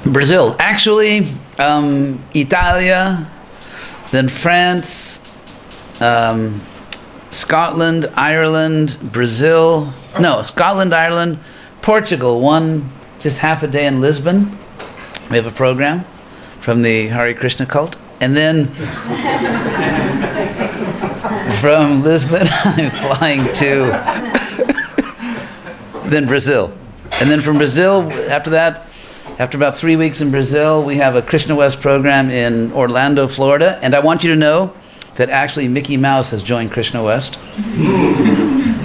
Brazil. Actually, Italia, then France, Scotland, Ireland, Brazil. No, Scotland, Ireland, Portugal. Just half a day in Lisbon. We have a program from the Hare Krishna cult. And then from Lisbon, I'm flying to then Brazil. And then from Brazil, after that, after about 3 weeks in Brazil, we have a Krishna West program in Orlando, Florida. And I want you to know that actually Mickey Mouse has joined Krishna West.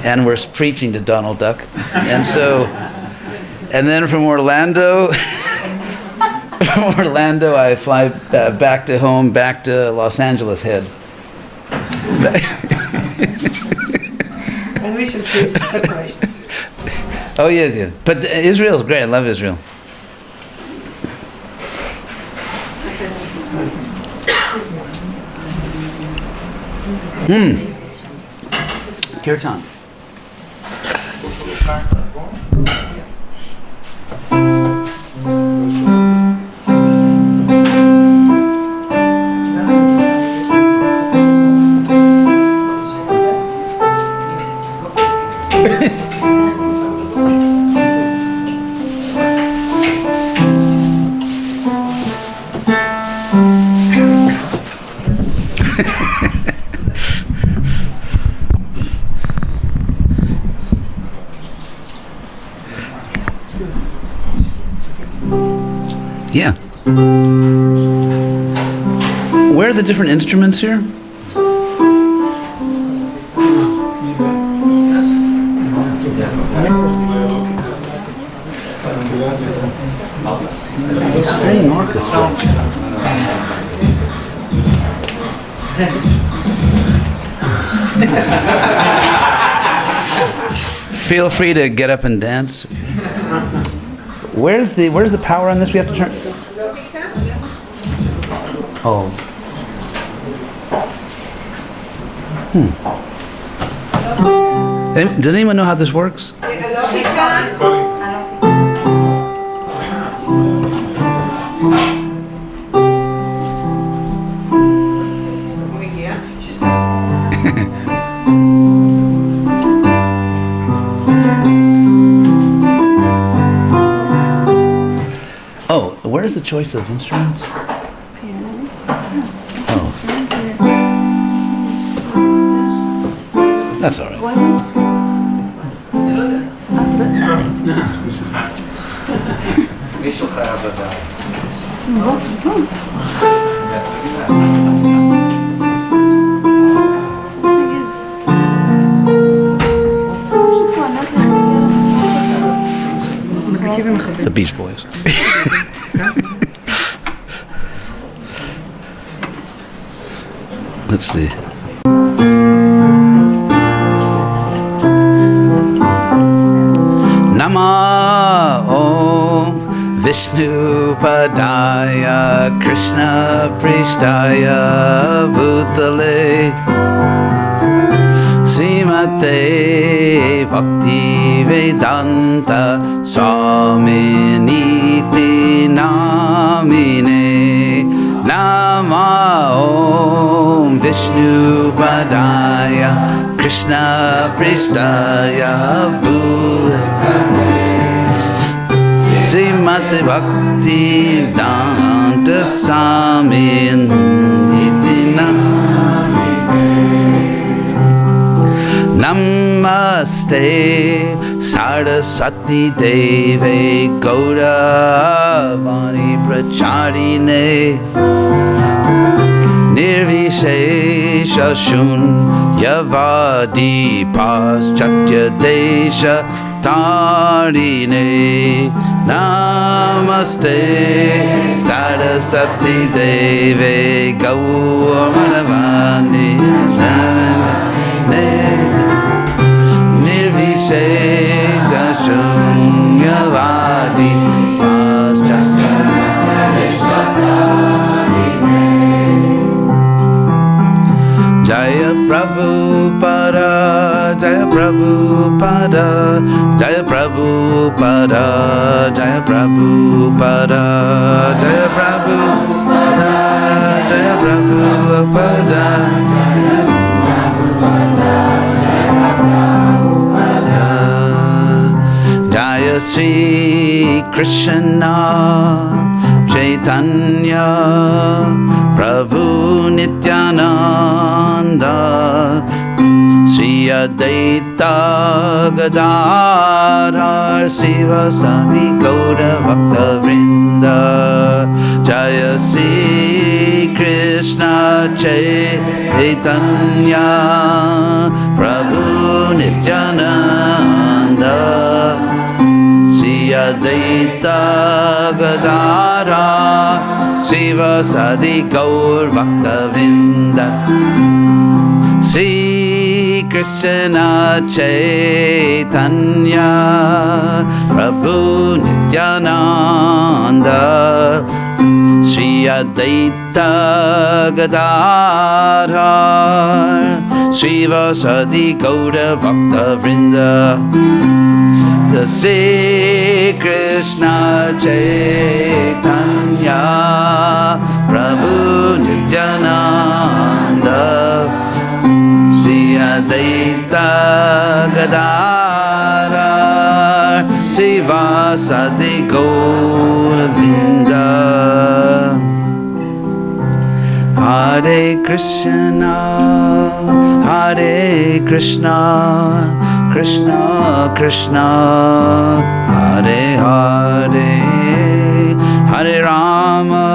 And we're preaching to Donald Duck. And then from Orlando, I fly back to home, back to Los Angeles head. And we should keep separation. Oh, yeah. But Israel's great. I love Israel. Kirtan. Yeah. Where are the different instruments here? String orchestra. Feel free to get up and dance. Where's the power on this? We have to turn. Oh. Does anyone know how this works? Where's the choice of instruments? Oh. That's all right. It's the Beach Boys. Let's see. Nama Om Vishnu Padaya Krishna Prishtaya Bhutale Srimate Bhakti Vedanta Swaminiti Namine Nama Om Vishnu Padaya Krishna Prishtaya Bhutale Srimate Bhakti Vedanta Swaminiti Namaste Saraswati Deve Gauda Vani Pracharine Nirvishesha Shunyavadi Paschatya Desha Tarine Namaste Saraswati Deve Gauravani Nirvishesha Shunyavadi Paschatya Jaya Prabhupada, Jaya Prabhupada, Jaya Prabhupada, Jaya Prabhupada, Jaya Prabhupada, Jaya Prabhupada, Jaya Sri Krishna Chaitanya Prabhu Nityananda Sri Advaita Gadadhar Sivasadi Gaura Bhakta Vrinda Jaya Sri Krishna Chaitanya Prabhu Nityananda Sri Advaita Gadadhar Sivasadi Gaur Bhakta Vrinda Sri Krishna Chaitanya Prabhu Nityananda Sri Advaita Gadadhar Sivasadi Gaura Bhakta Vrinda the Sri Krishna Chaitanya Prabhu Nityananda Sri Advaita Gadadhar Sivasadi Gauravinda Hare Krishna Hare Krishna Krishna Krishna Hare Hare Hare Rama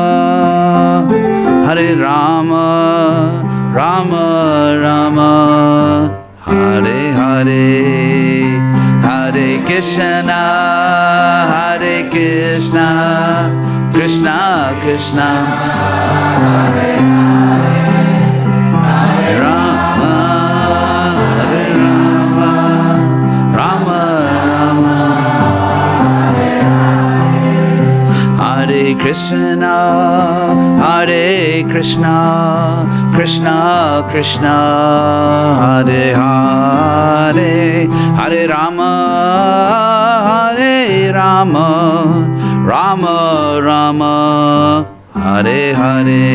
Hare Rama Rama Rama Hare Hare Hare Krishna Hare Krishna Krishna Krishna Hare Rama Hare Rama Rama Rama Hare Krishna Hare Krishna Krishna Krishna Hare Hare Hare Rama Hare Rama Rama Rama Hare Hare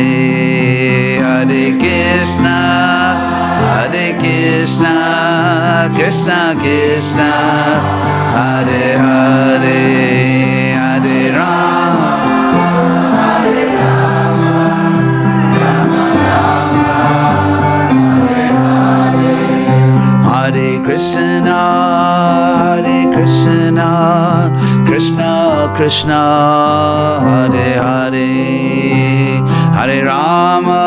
Hare Krishna Hare Krishna Krishna Krishna Hare Hare Hare Rama Hare Rama Rama Rama Hare Krishna Hare Krishna Krishna Krishna Hare Hare Hare Rama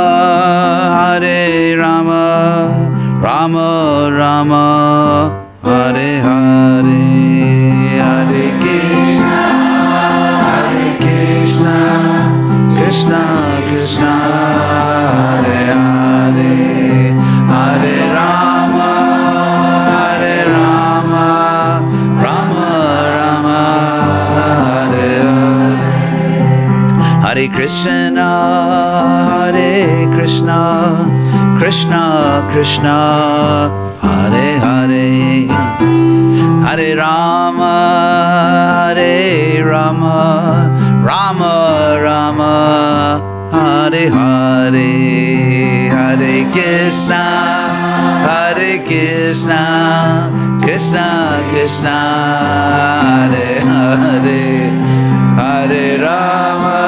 Hare Rama Rama Rama Hare Hare Hare Krishna Hare Krishna Krishna Krishna Hare Hare Hare Rama Hare Rama Rama Rama Hare Hare Hare Krishna Hare Krishna Krishna Krishna Hare Hare Hare Rama Hare Rama Rama Rama Hare Hare Hare Krishna Hare Krishna Krishna Krishna Hare Hare Hare Rama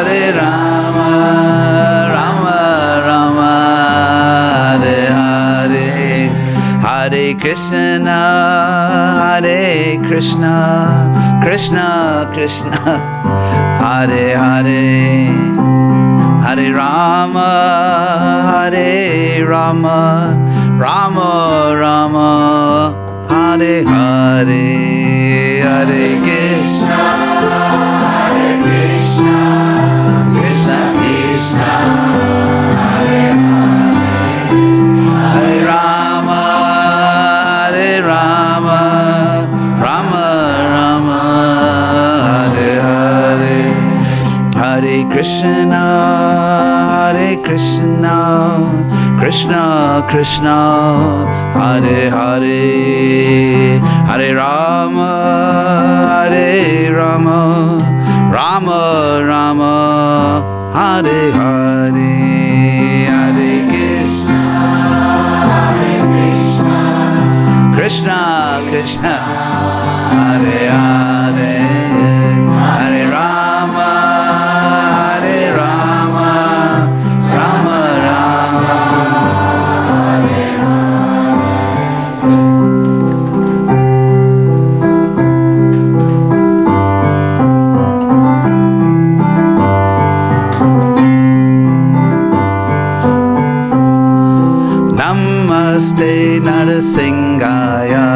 Hare Rama Rama Rama Hare Hare Hare Krishna Hare Krishna Krishna Krishna Hare Hare Hare Rama Hare Rama Rama Rama Hare Hare Hare Krishna Hare Krishna Krishna Krishna Hare Hare Hare Rama Hare Rama Rama Rama Hare Hare Hare Krishna Hare Krishna Krishna Krishna Hare Hare Hare Rama Hare Rama Rama Rama Hare Hare Hare Krishna Krishna Krishna Hare Hare Hare Rama Hare Rama Rama Rama Hare Namaste Narasimhaya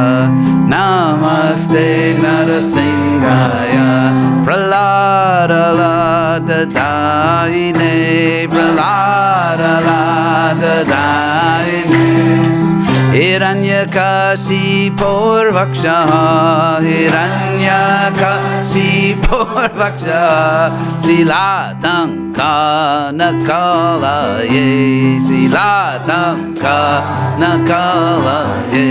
Namaste Narasimhaya Pralada Lada Daine Pralada Lada Daine Hiranyakashipu Vakshaha Hiranyakashipu Vakshaha Silatanka Nakalaye Silatanka Nakalaye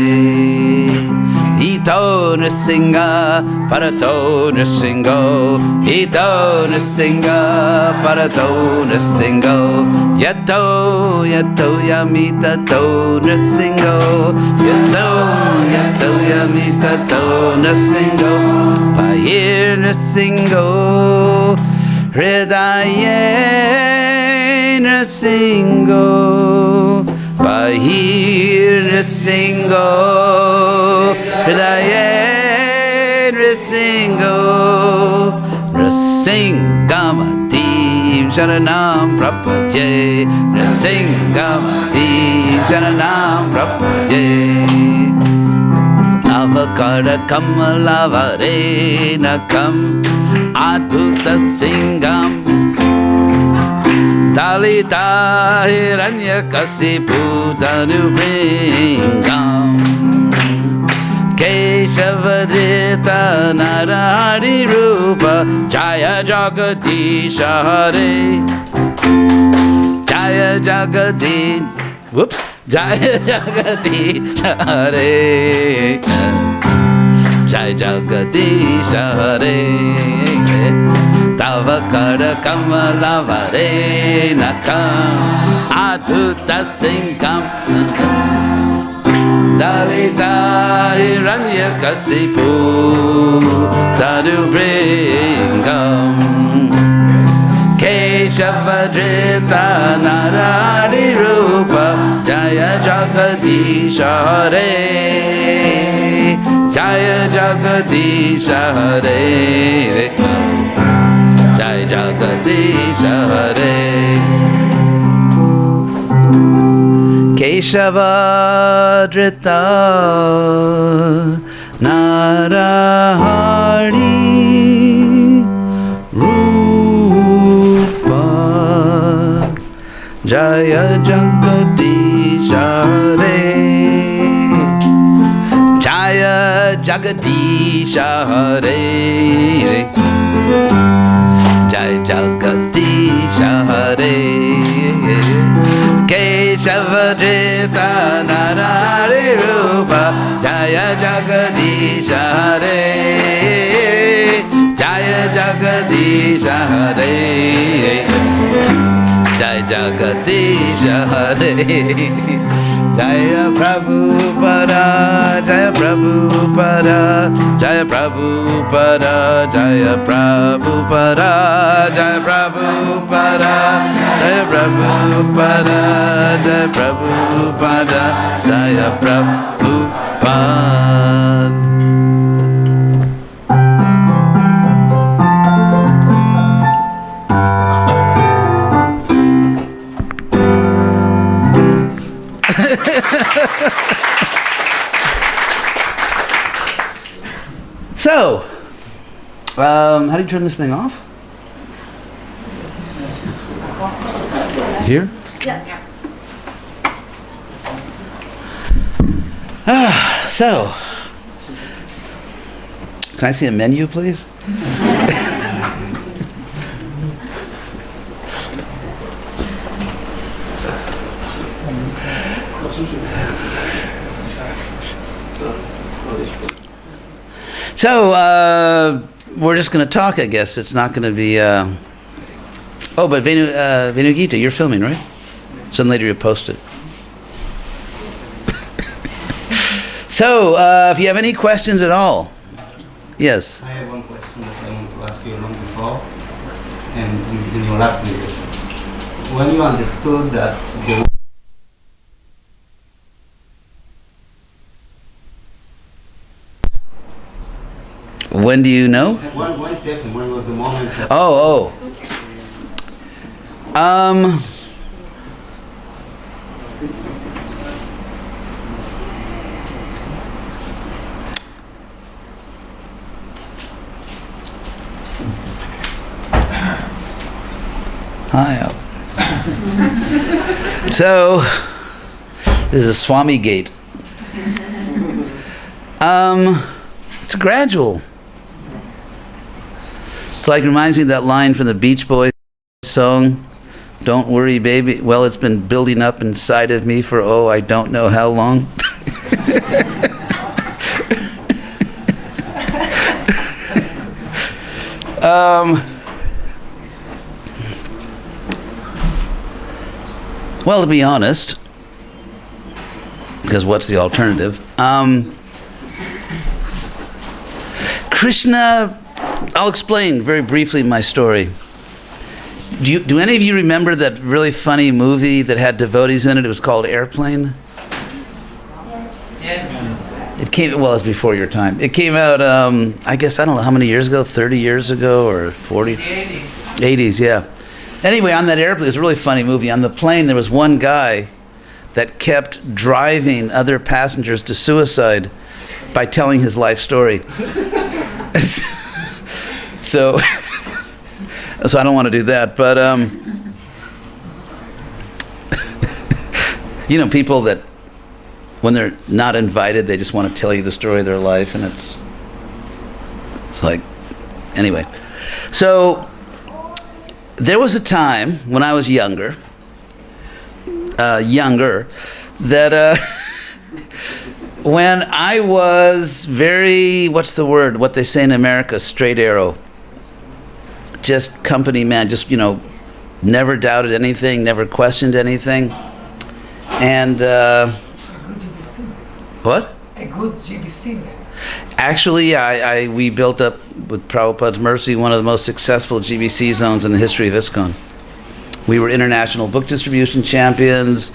Ito Nrsinga Parato Nrsingo Ito Nrsinga Parato Nrsingo Yato Yato Yamita To Nrsingo Yato Yato Yamita To Nrsingo Payir Nrsingo Hridaye Nrsingo Pahir Nrsingo Hridaye Nrsingo Nrsingamati Sharanam Prapaje Nrsingamati Sharanam Prapaje Avakara Kamalavare Nakam Adbhuta Singam Dalita Hiranyakasipu Tanubringam Keshavadrita Narari Rupa Jaya Jagadisha Hare Jaya Jagadish Jaya Jagadisha Hare Jaya Jagadisha Hare Tavakara Kamalavare Nakam Adhuta Singam Dalita Hiranyakasipu Tanubringam Keshavadrita Narari Rupa Jaya Jagadisha Hare Jaya Jagadisha Hare Jaya Jagadisha Hare Keshavadrita Narahari Rupa Jaya Jagadisha Hare Jaya Jagadisha Hare Jaya Jagadisha Hare Keshavadrita Narari Rupa Jaya Jagadisha Hare Jaya Jagadisha Hare Jaya Jagadisha Hare Jaya Prabhupada Jaya Prabhupada Jaya Prabhupada Jaya Prabhupada Jaya Prabhupada Jaya Prabhupada Jaya Prabhupada Jaya Prabhupada. So, how do you turn this thing off? Here? Yeah. So, can I see a menu, please? So, we're just going to talk, I guess. It's not going to be... Oh, but Venugita, you're filming, right? So later you post it. So, if you have any questions at all. Yes? I have one question that I want to ask you long before, and in your last video. When you understood that the When do you know? When it happened, when was the moment that Hi. So, this is Swami Gate. It's gradual. It's like, reminds me of that line from the Beach Boys song, "Don't worry, baby." Well, it's been building up inside of me for, I don't know how long. Well, to be honest, because what's the alternative? Krishna, I'll explain very briefly my story. Do any of you remember that really funny movie that had devotees in it? It was called Airplane? Yes. It came, well, it's before your time. It came out, I guess, I don't know how many years ago, 30 years ago or 40? The 80s. 80s, yeah. Anyway, on that airplane, it was a really funny movie. On the plane, there was one guy that kept driving other passengers to suicide by telling his life story. So I don't want to do that, but people that when they're not invited, they just want to tell you the story of their life, and it's like, anyway. So there was a time when I was younger, that when I was very, what's the word, what they say in America, straight arrow. Just company man, just, never doubted anything, never questioned anything. And, a good GBC. What? A good GBC. Actually, we built up, with Prabhupada's mercy, one of the most successful GBC zones in the history of ISKCON. We were international book distribution champions,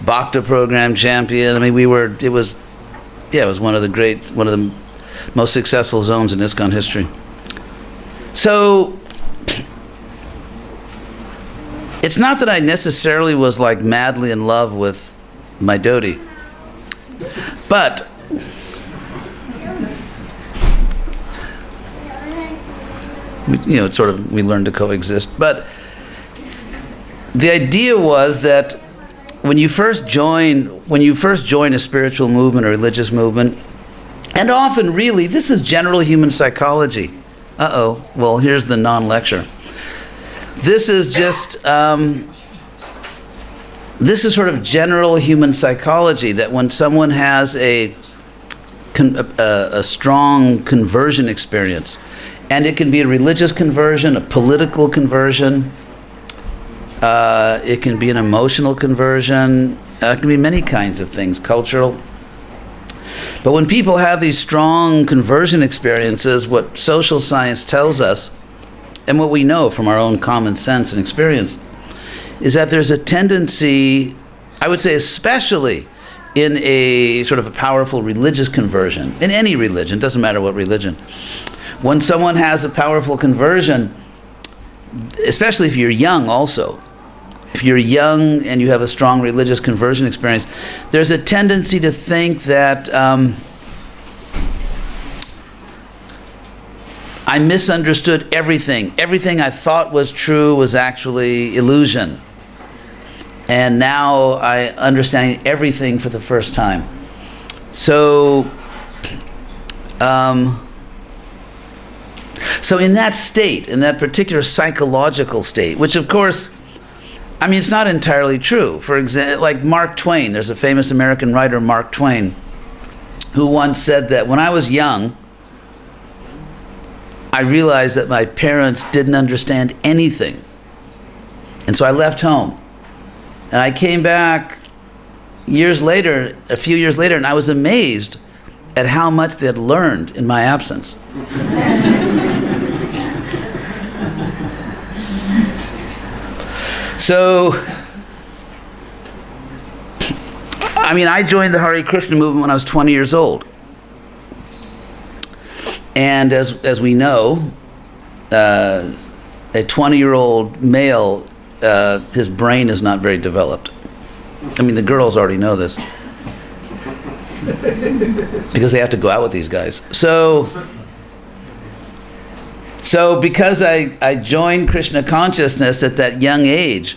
Bhakta program champion. I mean, it was one of the most successful zones in ISKCON history. So, it's not that I necessarily was like madly in love with my devotee, but it's sort of, we learned to coexist. But the idea was that when you first join a spiritual movement or religious movement, and often really, this is general human psychology. Well, here's the non-lecture. This is just, this is sort of general human psychology, that when someone has a strong conversion experience, and it can be a religious conversion, a political conversion, it can be an emotional conversion, it can be many kinds of things, cultural. But when people have these strong conversion experiences, what social science tells us, and what we know from our own common sense and experience, is that there's a tendency, I would say especially in a sort of a powerful religious conversion, in any religion, doesn't matter what religion, when someone has a powerful conversion, especially if you're young also, if you're young and you have a strong religious conversion experience, there's a tendency to think that I misunderstood everything. Everything I thought was true was actually illusion. And now I understand everything for the first time. So, so in that state, in that particular psychological state, which of course, I mean, it's not entirely true. For example, like Mark Twain, there's a famous American writer, Mark Twain, who once said that when I was young, I realized that my parents didn't understand anything. And so I left home. And I came back years later, a few years later, and I was amazed at how much they had learned in my absence. So, I mean, I joined the Hare Krishna movement when I was 20 years old. And as we know, a 20-year-old male, his brain is not very developed. I mean, the girls already know this because they have to go out with these guys. So because I joined Krishna consciousness at that young age,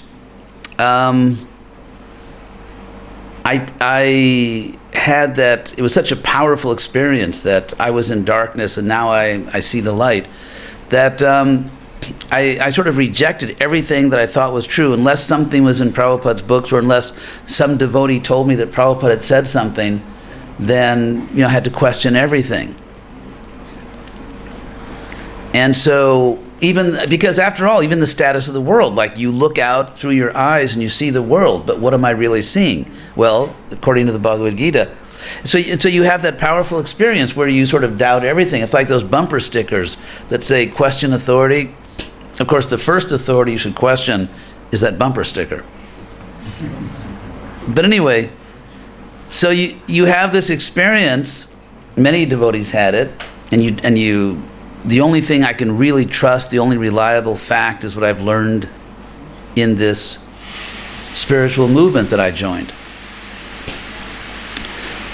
I had that, it was such a powerful experience that I was in darkness and now I see the light, that I sort of rejected everything that I thought was true unless something was in Prabhupada's books or unless some devotee told me that Prabhupada had said something, then I had to question everything. And so because after all, even the status of the world, like you look out through your eyes and you see the world, but what am I really seeing? Well, according to the Bhagavad Gita. So you have that powerful experience where you sort of doubt everything. It's like those bumper stickers that say question authority. Of course, the first authority you should question is that bumper sticker. But anyway, so you have this experience, many devotees had it, and you the only thing I can really trust, the only reliable fact is what I've learned in this spiritual movement that I joined.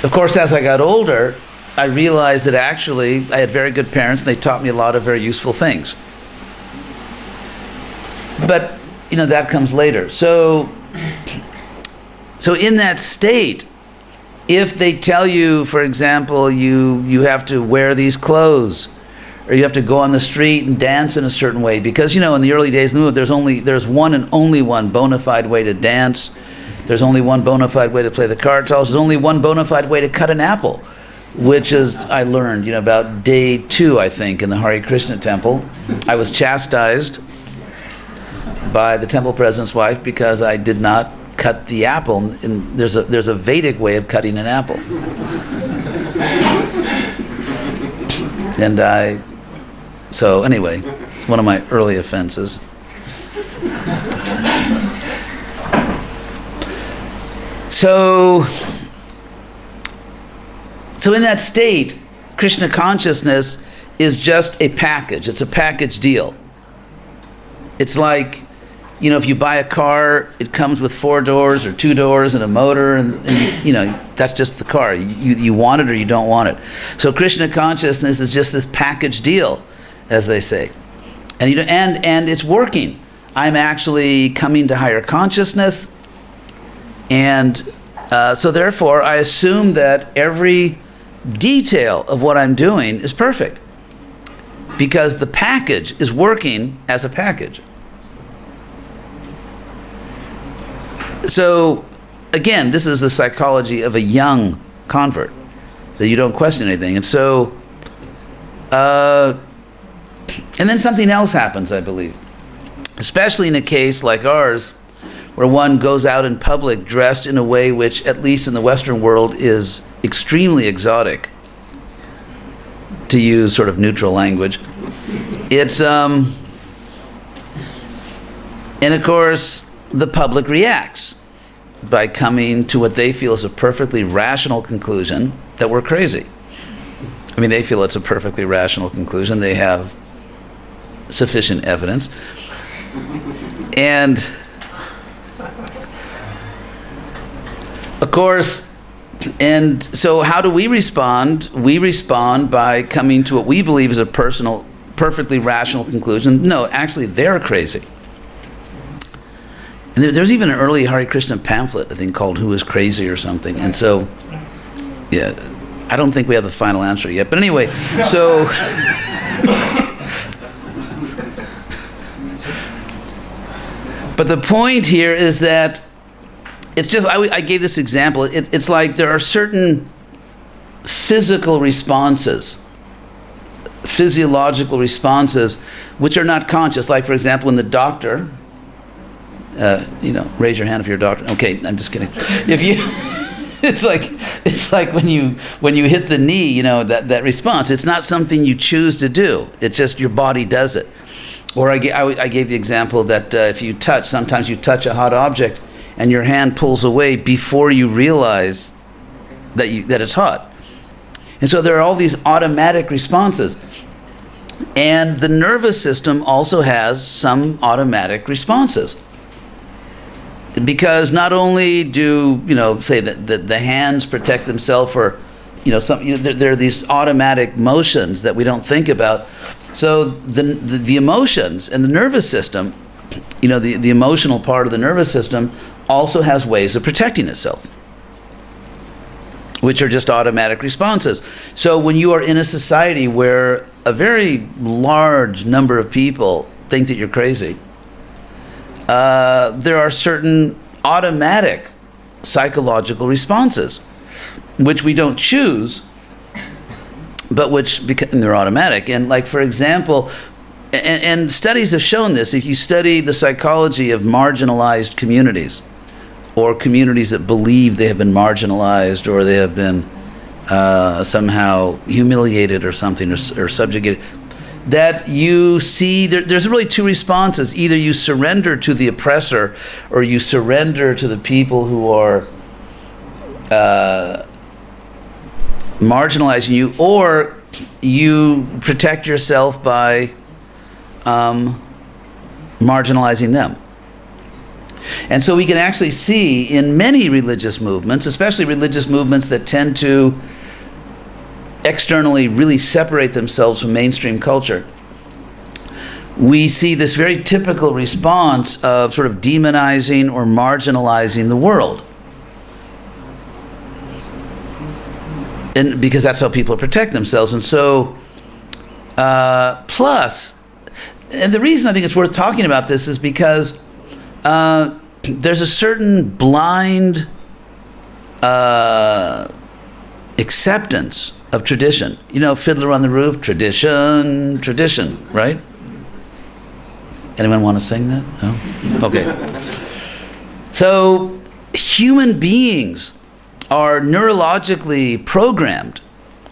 Of course, as I got older, I realized that actually I had very good parents and they taught me a lot of very useful things. But, that comes later. So in that state, if they tell you, for example, you have to wear these clothes, or you have to go on the street and dance in a certain way, because in the early days of the movement, there's one and only one bona fide way to dance. There's only one bona fide way to play the kartals. There's only one bona fide way to cut an apple, which is, I learned, about day 2, I think, in the Hare Krishna temple. I was chastised by the temple president's wife because I did not cut the apple. And there's a Vedic way of cutting an apple. And so anyway, it's one of my early offenses. So in that state, Krishna consciousness is just a package. It's a package deal. It's like, if you buy a car, it comes with 4 doors or 2 doors and a motor, and that's just the car. You want it or you don't want it. So Krishna consciousness is just this package deal, as they say, and it's working. I'm actually coming to higher consciousness, and so therefore I assume that every detail of what I'm doing is perfect because the package is working as a package. So again, this is the psychology of a young convert, that you don't question anything. And so and then something else happens, I believe, especially in a case like ours where one goes out in public dressed in a way which, at least in the Western world, is extremely exotic, to use sort of neutral language. It's and of course the public reacts by coming to what they feel is a perfectly rational conclusion that we're crazy. I mean, they feel it's a perfectly rational conclusion. They have sufficient evidence. And of course, and so how do we respond? We respond by coming to what we believe is a perfectly rational conclusion. No, actually, they're crazy. And there's even an early Hare Krishna pamphlet, I think, called Who is Crazy or something. And so, yeah, I don't think we have the final answer yet. But anyway, so but the point here is that it's just, I gave this example. It's like there are certain physical responses physiological responses which are not conscious. Like, for example, when the doctor, raise your hand if you're a doctor. Okay, I'm just kidding. If you, it's like when you hit the knee, that response. It's not something you choose to do. It's just your body does it. Or I gave the example that if you touch, sometimes you touch a hot object and your hand pulls away before you realize that it's hot. And so there are all these automatic responses. And the nervous system also has some automatic responses. Because not only do, say that the hands protect themselves, or, there are these automatic motions that we don't think about. So the emotions and the nervous system, the emotional part of the nervous system also has ways of protecting itself, which are just automatic responses. So when you are in a society where a very large number of people think that you're crazy, there are certain automatic psychological responses, which we don't choose, but they're automatic. And like, for example, and studies have shown this, if you study the psychology of marginalized communities, or communities that believe they have been marginalized, or they have been somehow humiliated or something, or subjugated, that you see there's really two responses. Either you surrender to the oppressor, or you surrender to the people who are marginalizing you, or you protect yourself by marginalizing them. And so we can actually see in many religious movements, especially religious movements that tend to externally really separate themselves from mainstream culture, we see this very typical response of sort of demonizing or marginalizing the world. And because that's how people protect themselves. And so, plus, and the reason I think it's worth talking about this is because there's a certain blind acceptance of tradition. Fiddler on the Roof, tradition, right? Anyone want to sing that? No? Okay. So, human beings are neurologically programmed.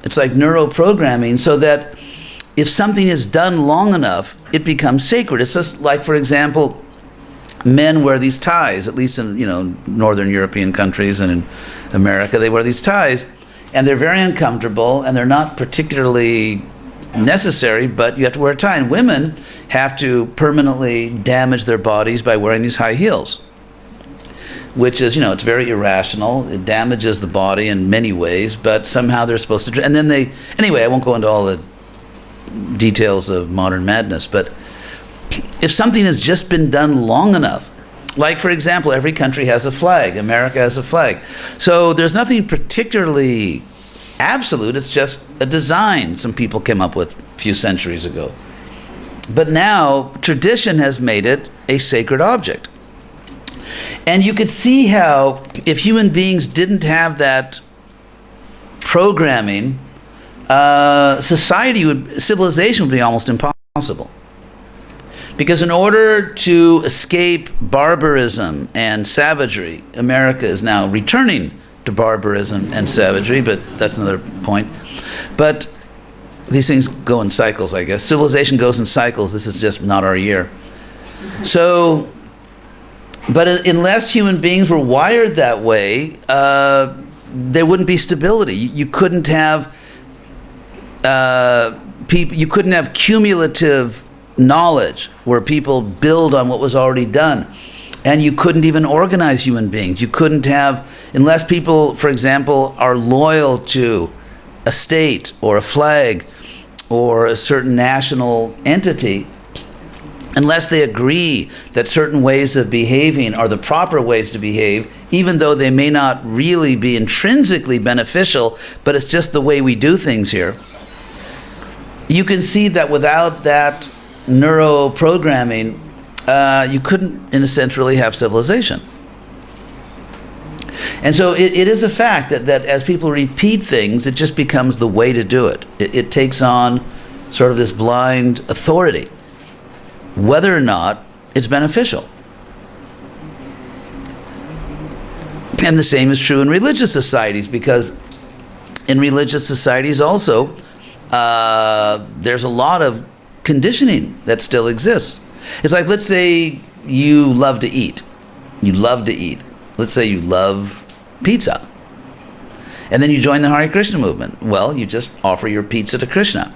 It's like neuroprogramming, so that if something is done long enough, it becomes sacred. It's just like, for example, men wear these ties, at least in northern European countries and in America, they wear these ties, and they're very uncomfortable, and they're not particularly necessary, but you have to wear a tie. And women have to permanently damage their bodies by wearing these high heels, which is, it's very irrational. It damages the body in many ways, but somehow they're supposed to. And then anyway, I won't go into all the details of modern madness, but if something has just been done long enough, like, for example, every country has a flag. America has a flag. So there's nothing particularly absolute. It's just a design some people came up with a few centuries ago. But now tradition has made it a sacred object. And you could see how if human beings didn't have that programming, civilization would be almost impossible. Because in order to escape barbarism and savagery, America is now returning to barbarism and savagery, but that's another point. But these things go in cycles, I guess. Civilization goes in cycles. This is just not our year. So, but unless human beings were wired that way, there wouldn't be stability. You couldn't have people. You couldn't have cumulative knowledge where people build on what was already done. And you couldn't even organize human beings. You couldn't have, unless people, for example, are loyal to a state or a flag or a certain national entity, unless they agree that certain ways of behaving are the proper ways to behave, even though they may not really be intrinsically beneficial, but it's just the way we do things here. You can see that without that neuroprogramming, you couldn't, in a sense, really have civilization. And so it is a fact that as people repeat things, it just becomes the way to do it. It takes on sort of this blind authority, whether or not it's beneficial. And the same is true in religious societies, because in religious societies also, there's a lot of conditioning that still exists. It's like, let's say you love to eat. You love to eat. Let's say you love pizza. And then you join the Hare Krishna movement. Well, you just offer your pizza to Krishna,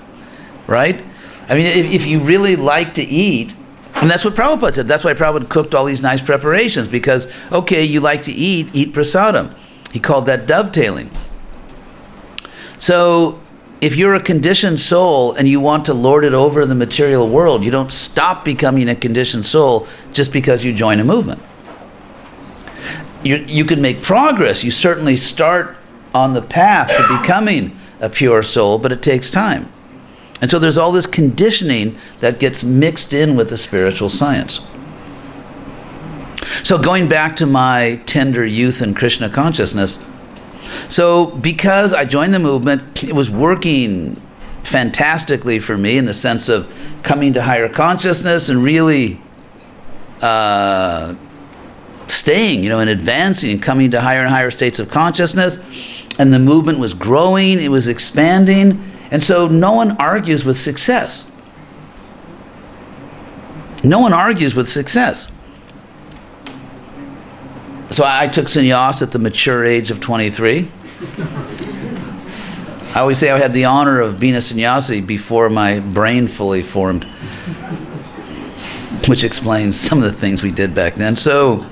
right? I mean, if you really like to eat, and that's what Prabhupada said. That's why Prabhupada cooked all these nice preparations, because, okay, you like to eat prasadam. He called that dovetailing. So if you're a conditioned soul and you want to lord it over the material world, you don't stop becoming a conditioned soul just because you join a movement. You can make progress. You certainly start on the path to becoming a pure soul, but it takes time. And so there's all this conditioning that gets mixed in with the spiritual science. So going back to my tender youth in Krishna consciousness, so because I joined the movement, it was working fantastically for me in the sense of coming to higher consciousness and really staying, and advancing and coming to higher and higher states of consciousness. And the movement was growing, it was expanding. And so no one argues with success. No one argues with success. So I took sannyas at the mature age of 23. I always say I had the honor of being a sannyasi before my brain fully formed, which explains some of the things we did back then. So,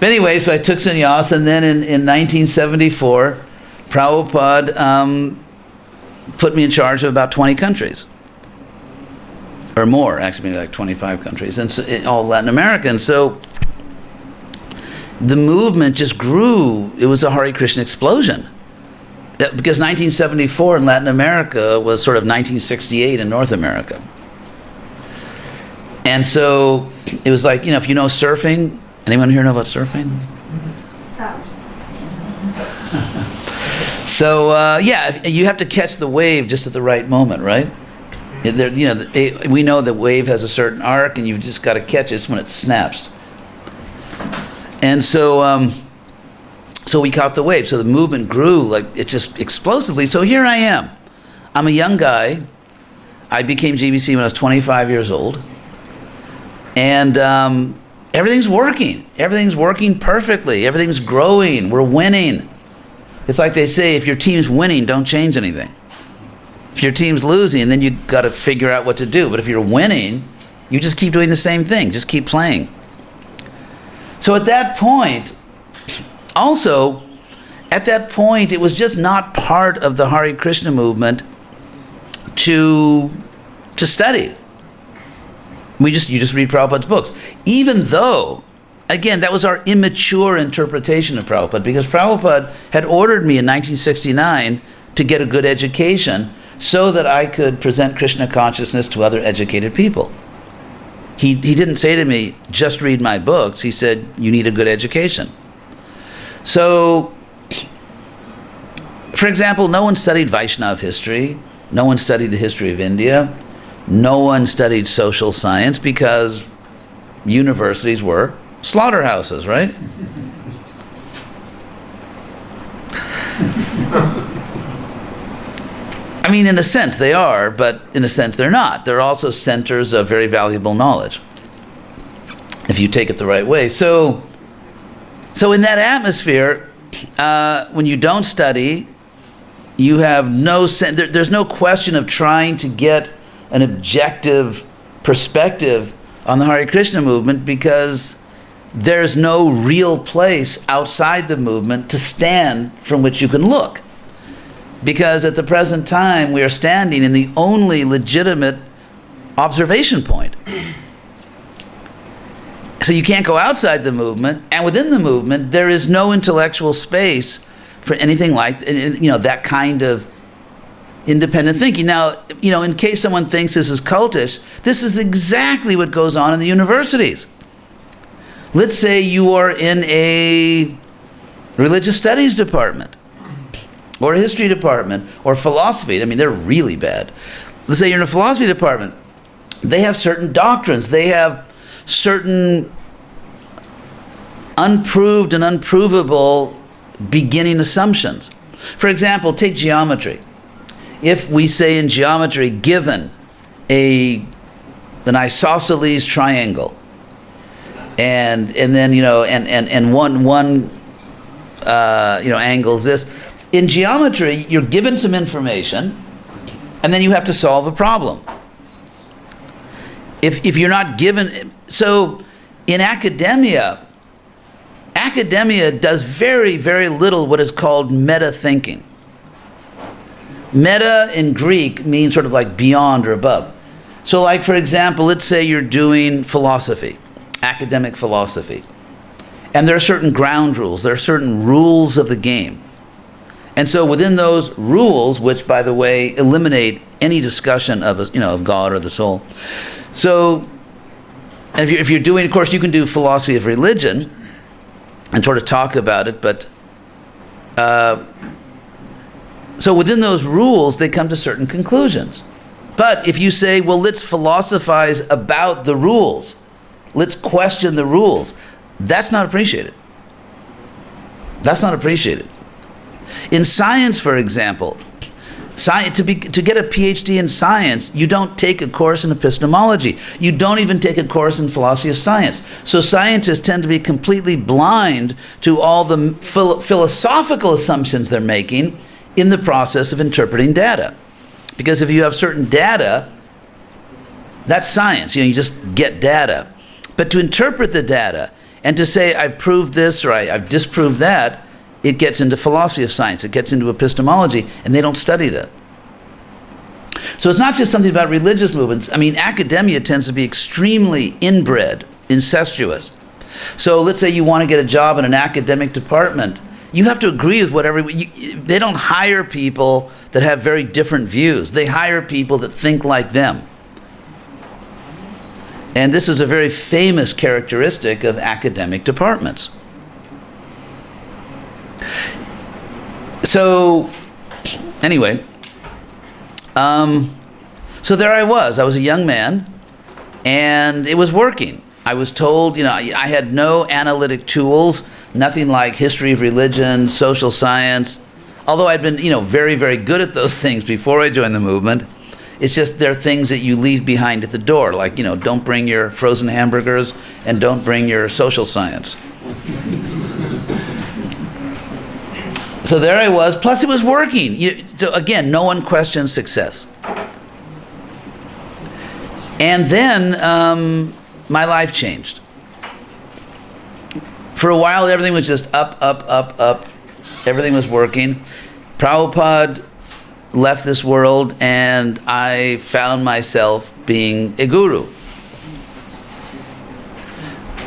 but anyway, so I took sannyas, and then in 1974, Prabhupada put me in charge of about 20 countries. Or more, actually, maybe like 25 countries, and so, in all Latin America. And so the movement just grew. It was a Hare Krishna explosion. Because 1974 in Latin America was sort of 1968 in North America. And so it was like, if you know surfing, anyone here know about surfing? So, you have to catch the wave just at the right moment, right? We know the wave has a certain arc, and you've just got to catch it when it snaps. And so, so we caught the wave. So the movement grew, like, it just explosively. So here I am. I'm a young guy. I became GBC when I was 25 years old. And everything's working. Everything's working perfectly. Everything's growing. We're winning. It's like they say, if your team's winning, don't change anything. If your team's losing, then you've got to figure out what to do. But if you're winning, you just keep doing the same thing. Just keep playing. So at that point, it was just not part of the Hare Krishna movement to study. You just read Prabhupada's books. Even though, again, that was our immature interpretation of Prabhupada, because Prabhupada had ordered me in 1969 to get a good education so that I could present Krishna consciousness to other educated people. He didn't say to me, just read my books. He said, you need a good education. So, for example, no one studied Vaishnava history. No one studied the history of India. No one studied social science, because universities were slaughterhouses, right? I mean, in a sense they are, but in a sense they're not. They're also centers of very valuable knowledge, if you take it the right way. So in that atmosphere, when you don't study, you have no sense. There's no question of trying to get an objective perspective on the Hare Krishna movement, because there's no real place outside the movement to stand from which you can look. Because at the present time, we are standing in the only legitimate observation point. So you can't go outside the movement, and within the movement, there is no intellectual space for anything like, that kind of independent thinking. Now, in case someone thinks this is cultish, this is exactly what goes on in the universities. Let's say you are in a religious studies department. or a history department, or philosophy. I mean, they're really bad. Let's say you're in a philosophy department. They have certain doctrines. They have certain unproved and unprovable beginning assumptions. For example, take geometry. If we say in geometry, given an isosceles triangle, and then and one angle is this. In geometry, you're given some information, and then you have to solve a problem. If you're not given, so in academia does very, very little what is called meta thinking. Meta in Greek means sort of like beyond or above. So like, for example, let's say you're doing philosophy, academic philosophy. And there are certain ground rules. There are certain rules of the game. And so within those rules, which, by the way, eliminate any discussion of God or the soul. So if you're doing, of course, you can do philosophy of religion and sort of talk about it, but so within those rules, they come to certain conclusions. But if you say, well, let's philosophize about the rules, let's question the rules, that's not appreciated. That's not appreciated. In science, for example, to get a PhD in science, you don't take a course in epistemology. You don't even take a course in philosophy of science. So scientists tend to be completely blind to all the philosophical assumptions they're making in the process of interpreting data. Because if you have certain data, that's science. You just get data. But to interpret the data and to say, I've proved this or I've disproved that, it gets into philosophy of science, it gets into epistemology, and they don't study that. So it's not just something about religious movements. I mean, academia tends to be extremely inbred, incestuous. So let's say you want to get a job in an academic department. You have to agree with whatever. They don't hire people that have very different views. They hire people that think like them. And this is a very famous characteristic of academic departments. So, anyway, so there I was a young man, and it was working. I was told, I had no analytic tools, nothing like history of religion, social science, although I'd been, very, very good at those things before I joined the movement. It's just there are things that you leave behind at the door, like, don't bring your frozen hamburgers and don't bring your social science. So there I was, plus it was working. So again, no one questions success. And then my life changed. For a while, everything was just up, up, up, up. Everything was working. Prabhupada left this world, and I found myself being a guru.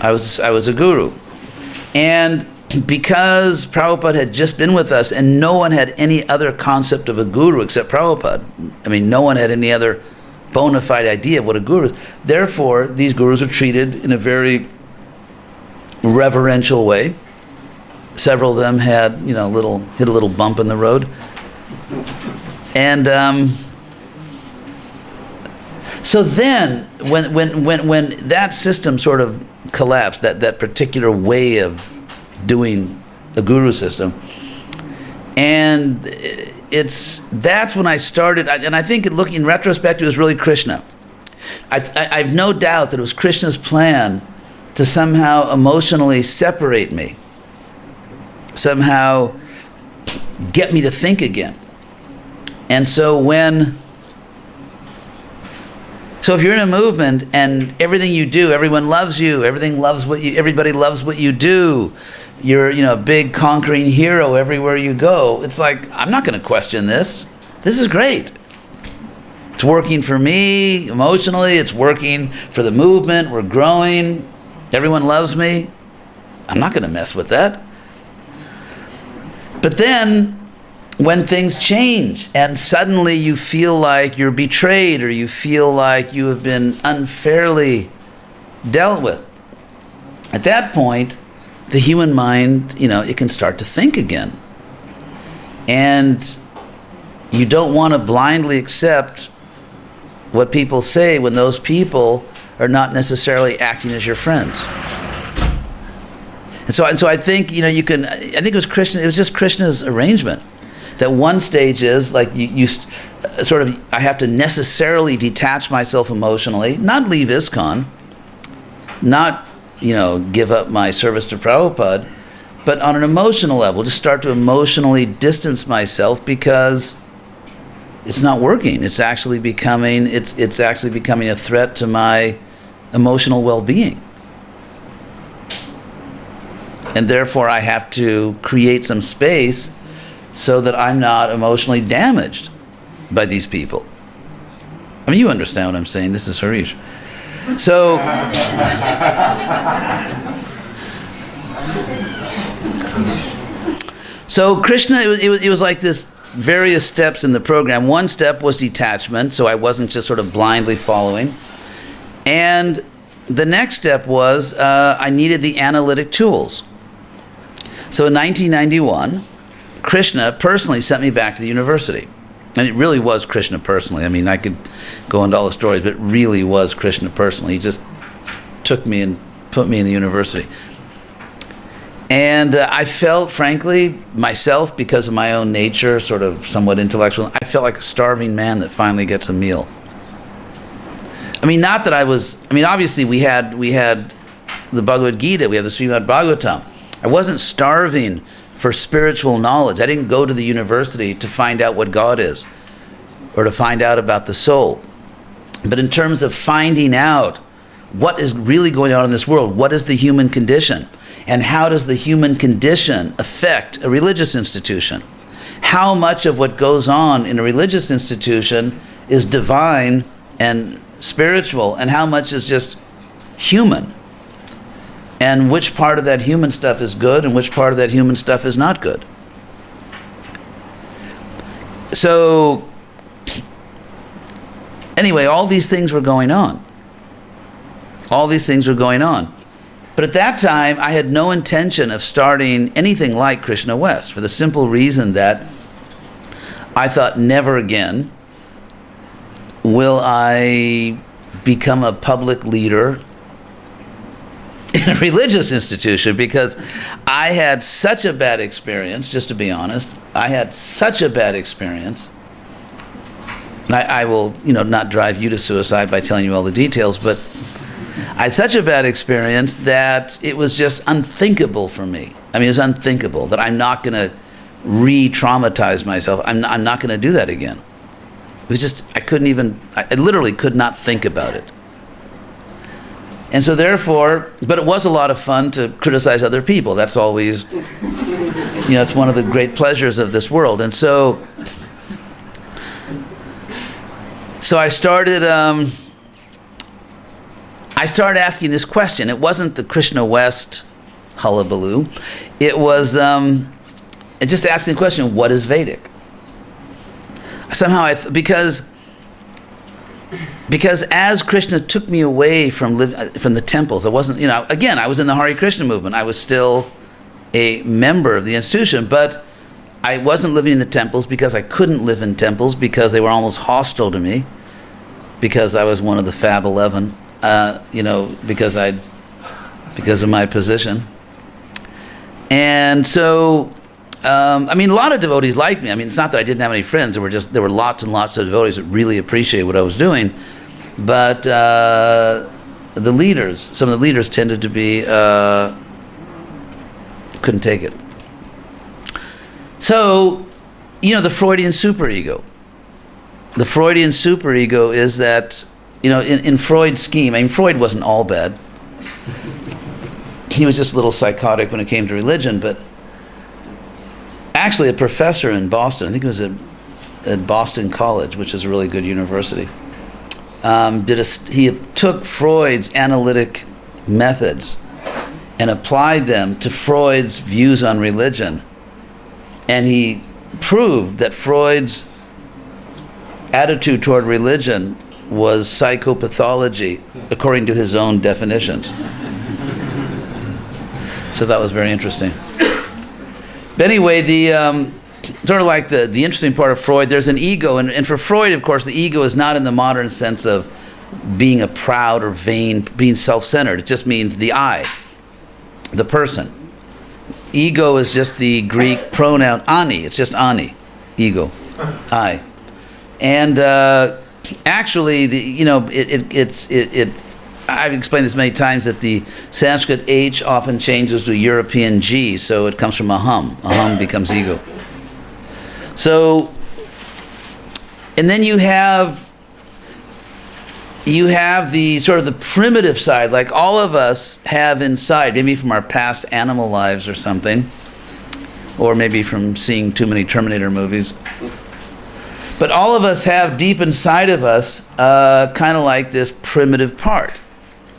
I was a guru. And because Prabhupada had just been with us and no one had any other concept of a guru except Prabhupada, I mean, no one had any other bona fide idea of what a guru is. Therefore, these gurus are treated in a very reverential way. Several of them had, hit a little bump in the road. And so then, when that system sort of collapsed, that particular way of doing a guru system, and that's when I started, and I think looking in retrospect, it was really Krishna. I've no doubt that it was Krishna's plan to somehow emotionally separate me, somehow get me to think again. And so if you're in a movement and everything you do, everyone loves you, everybody loves what you do, you're a big conquering hero everywhere you go, it's like, I'm not going to question this. This is great. It's working for me emotionally, it's working for the movement, we're growing, everyone loves me. I'm not going to mess with that. But then, when things change and suddenly you feel like you're betrayed or you feel like you have been unfairly dealt with, at that point, the human mind, it can start to think again. And you don't want to blindly accept what people say when those people are not necessarily acting as your friends. And so I think, I think it was Krishna, it was just Krishna's arrangement. That one stage is like I have to necessarily detach myself emotionally, not leave ISKCON, not, give up my service to Prabhupada, but on an emotional level, just start to emotionally distance myself because it's not working. It's actually becoming a threat to my emotional well-being. And therefore I have to create some space so that I'm not emotionally damaged by these people. I mean, you understand what I'm saying. This is Harish. So, Krishna, it was like this various steps in the program. One step was detachment, so I wasn't just sort of blindly following. And the next step was I needed the analytic tools. So in 1991, Krishna personally sent me back to the university. And it really was Krishna personally. I mean, I could go into all the stories, but it really was Krishna personally. He just took me and put me in the university. And I felt, frankly, myself, because of my own nature, sort of somewhat intellectual, I felt like a starving man that finally gets a meal. I mean, not that obviously we had the Bhagavad Gita, we have the Srimad Bhagavatam. I wasn't starving for spiritual knowledge. I didn't go to the university to find out what God is or to find out about the soul. But in terms of finding out what is really going on in this world, what is the human condition, and how does the human condition affect a religious institution? How much of what goes on in a religious institution is divine and spiritual, and how much is just human? And which part of that human stuff is good and which part of that human stuff is not good. So, anyway, all these things were going on. All these things were going on. But at that time, I had no intention of starting anything like Krishna West, for the simple reason that I thought never again will I become a public leader in a religious institution, because I had such a bad experience, just to be honest. I had such a bad experience. And I will, not drive you to suicide by telling you all the details, but I had such a bad experience that it was just unthinkable for me. I mean, it was unthinkable that I'm not going to re-traumatize myself. I'm not going to do that again. It was just, I literally could not think about it. And so therefore, but it was a lot of fun to criticize other people. That's always, it's one of the great pleasures of this world. And so I started asking this question. It wasn't the Krishna West hullabaloo. It was just asking the question, what is Vedic? Somehow, because as Krishna took me away from the temples, I wasn't, again, I was in the Hare Krishna movement. I was still a member of the institution, but I wasn't living in the temples because I couldn't live in temples because they were almost hostile to me, because I was one of the Fab 11, because of my position. And so, a lot of devotees liked me. I mean, it's not that I didn't have any friends. There were lots and lots of devotees that really appreciated what I was doing. But some of the leaders tended to be, couldn't take it. So, the Freudian superego. The Freudian superego is that, in Freud's scheme, Freud wasn't all bad. He was just a little psychotic when it came to religion, but actually a professor in Boston, I think it was at Boston College, which is a really good university, he took Freud's analytic methods and applied them to Freud's views on religion. And he proved that Freud's attitude toward religion was psychopathology according to his own definitions. So that was very interesting. But anyway, sort of like the interesting part of Freud, there's an ego, and for Freud, of course, the ego is not in the modern sense of being a proud or vain, being self-centered. It just means the I, the person. Ego is just the Greek pronoun ani. It's just ani, ego, I. And actually, I've explained this many times that the Sanskrit H often changes to European G, so it comes from aham. Aham becomes ego. So, and then you have the sort of the primitive side, like all of us have inside, maybe from our past animal lives or something, or maybe from seeing too many Terminator movies. But all of us have deep inside of us kind of like this primitive part,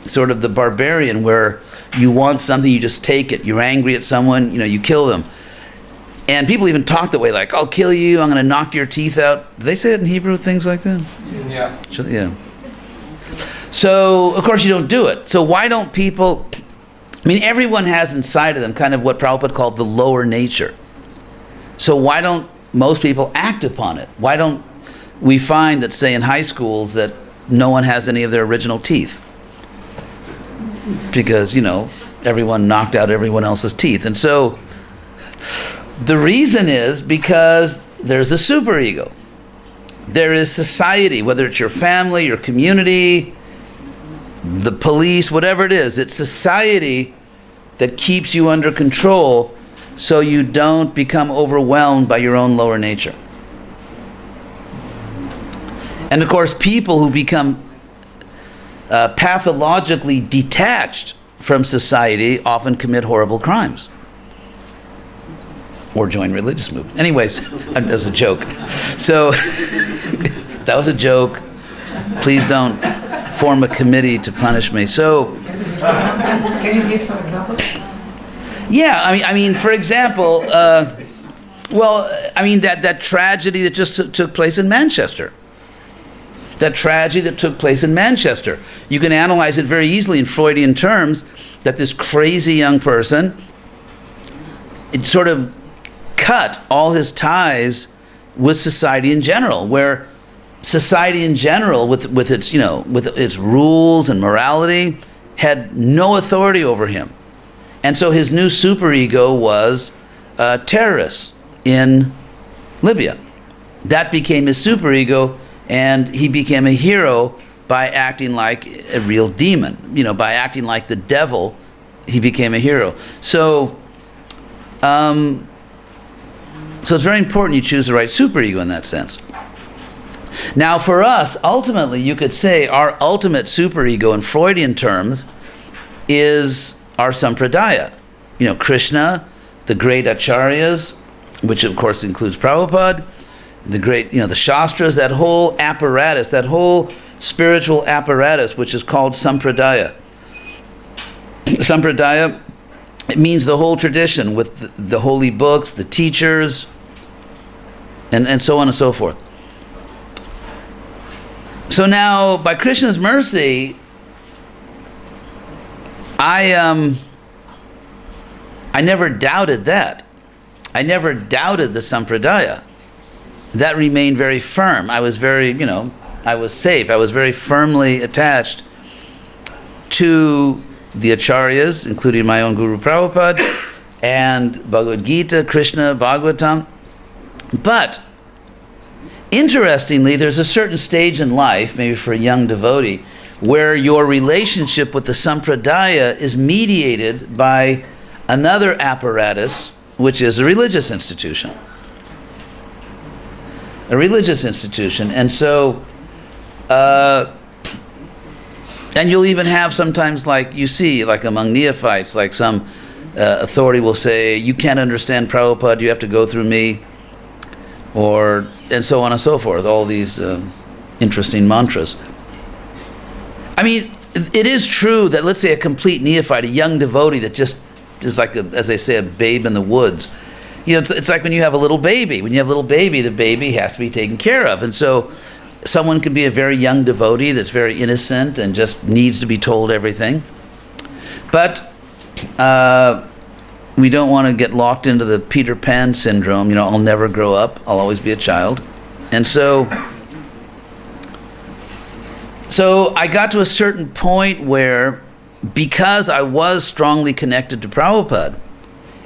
sort of the barbarian, where you want something, you just take it. You're angry at someone, you kill them. And people even talk that way, like, I'll kill you, I'm going to knock your teeth out. Do they say it in Hebrew, things like that? Yeah. Yeah. So, of course, you don't do it. So why don't people, everyone has inside of them kind of what Prabhupada called the lower nature. So why don't most people act upon it? Why don't we find that, say, in high schools, that no one has any of their original teeth? Because, everyone knocked out everyone else's teeth. And so the reason is because there's a superego. There is society, whether it's your family, your community, the police, whatever it is. It's society that keeps you under control so you don't become overwhelmed by your own lower nature. And of course, people who become pathologically detached from society often commit horrible crimes or join religious movements. Anyways, that was a joke. So that was a joke. Please don't form a committee to punish me. So, Can you give some examples? yeah, for example, that tragedy that just took place in Manchester. That tragedy that took place in Manchester. You can analyze it very easily in Freudian terms, that this crazy young person, it sort of cut all his ties with society in general, where society in general, with its its rules and morality, had no authority over him. And so his new superego was terrorists in Libya. That became his superego, and he became a hero by acting like a real demon. By acting like the devil, he became a hero. So it's very important you choose the right superego in that sense. Now for us, ultimately, you could say our ultimate superego in Freudian terms is our sampradaya. Krishna, the great acharyas, which of course includes Prabhupada, the great, the Shastras, that whole apparatus, that whole spiritual apparatus, which is called sampradaya. Sampradaya, it means the whole tradition with the holy books, the teachers, and so on and so forth. So now, by Krishna's mercy, I never doubted that. I never doubted the sampradaya. That remained very firm. I was very, I was safe. I was very firmly attached to the acharyas, including my own Guru Prabhupada, and Bhagavad Gita, Krishna, Bhagavatam. But, interestingly, there's a certain stage in life, maybe for a young devotee, where your relationship with the sampradaya is mediated by another apparatus, which is a religious institution. A religious institution. And so, and you'll even have sometimes, like you see, like among neophytes, like some authority will say, you can't understand Prabhupada, you have to go through me, and so on and so forth, all these interesting mantras. It is true that, let's say, a complete neophyte, a young devotee that just is like, as they say, a babe in the woods. It's like when you have a little baby. When you have a little baby, the baby has to be taken care of. And so someone can be a very young devotee that's very innocent and just needs to be told everything. But we don't want to get locked into the Peter Pan syndrome. I'll never grow up. I'll always be a child. And so I got to a certain point where, because I was strongly connected to Prabhupada,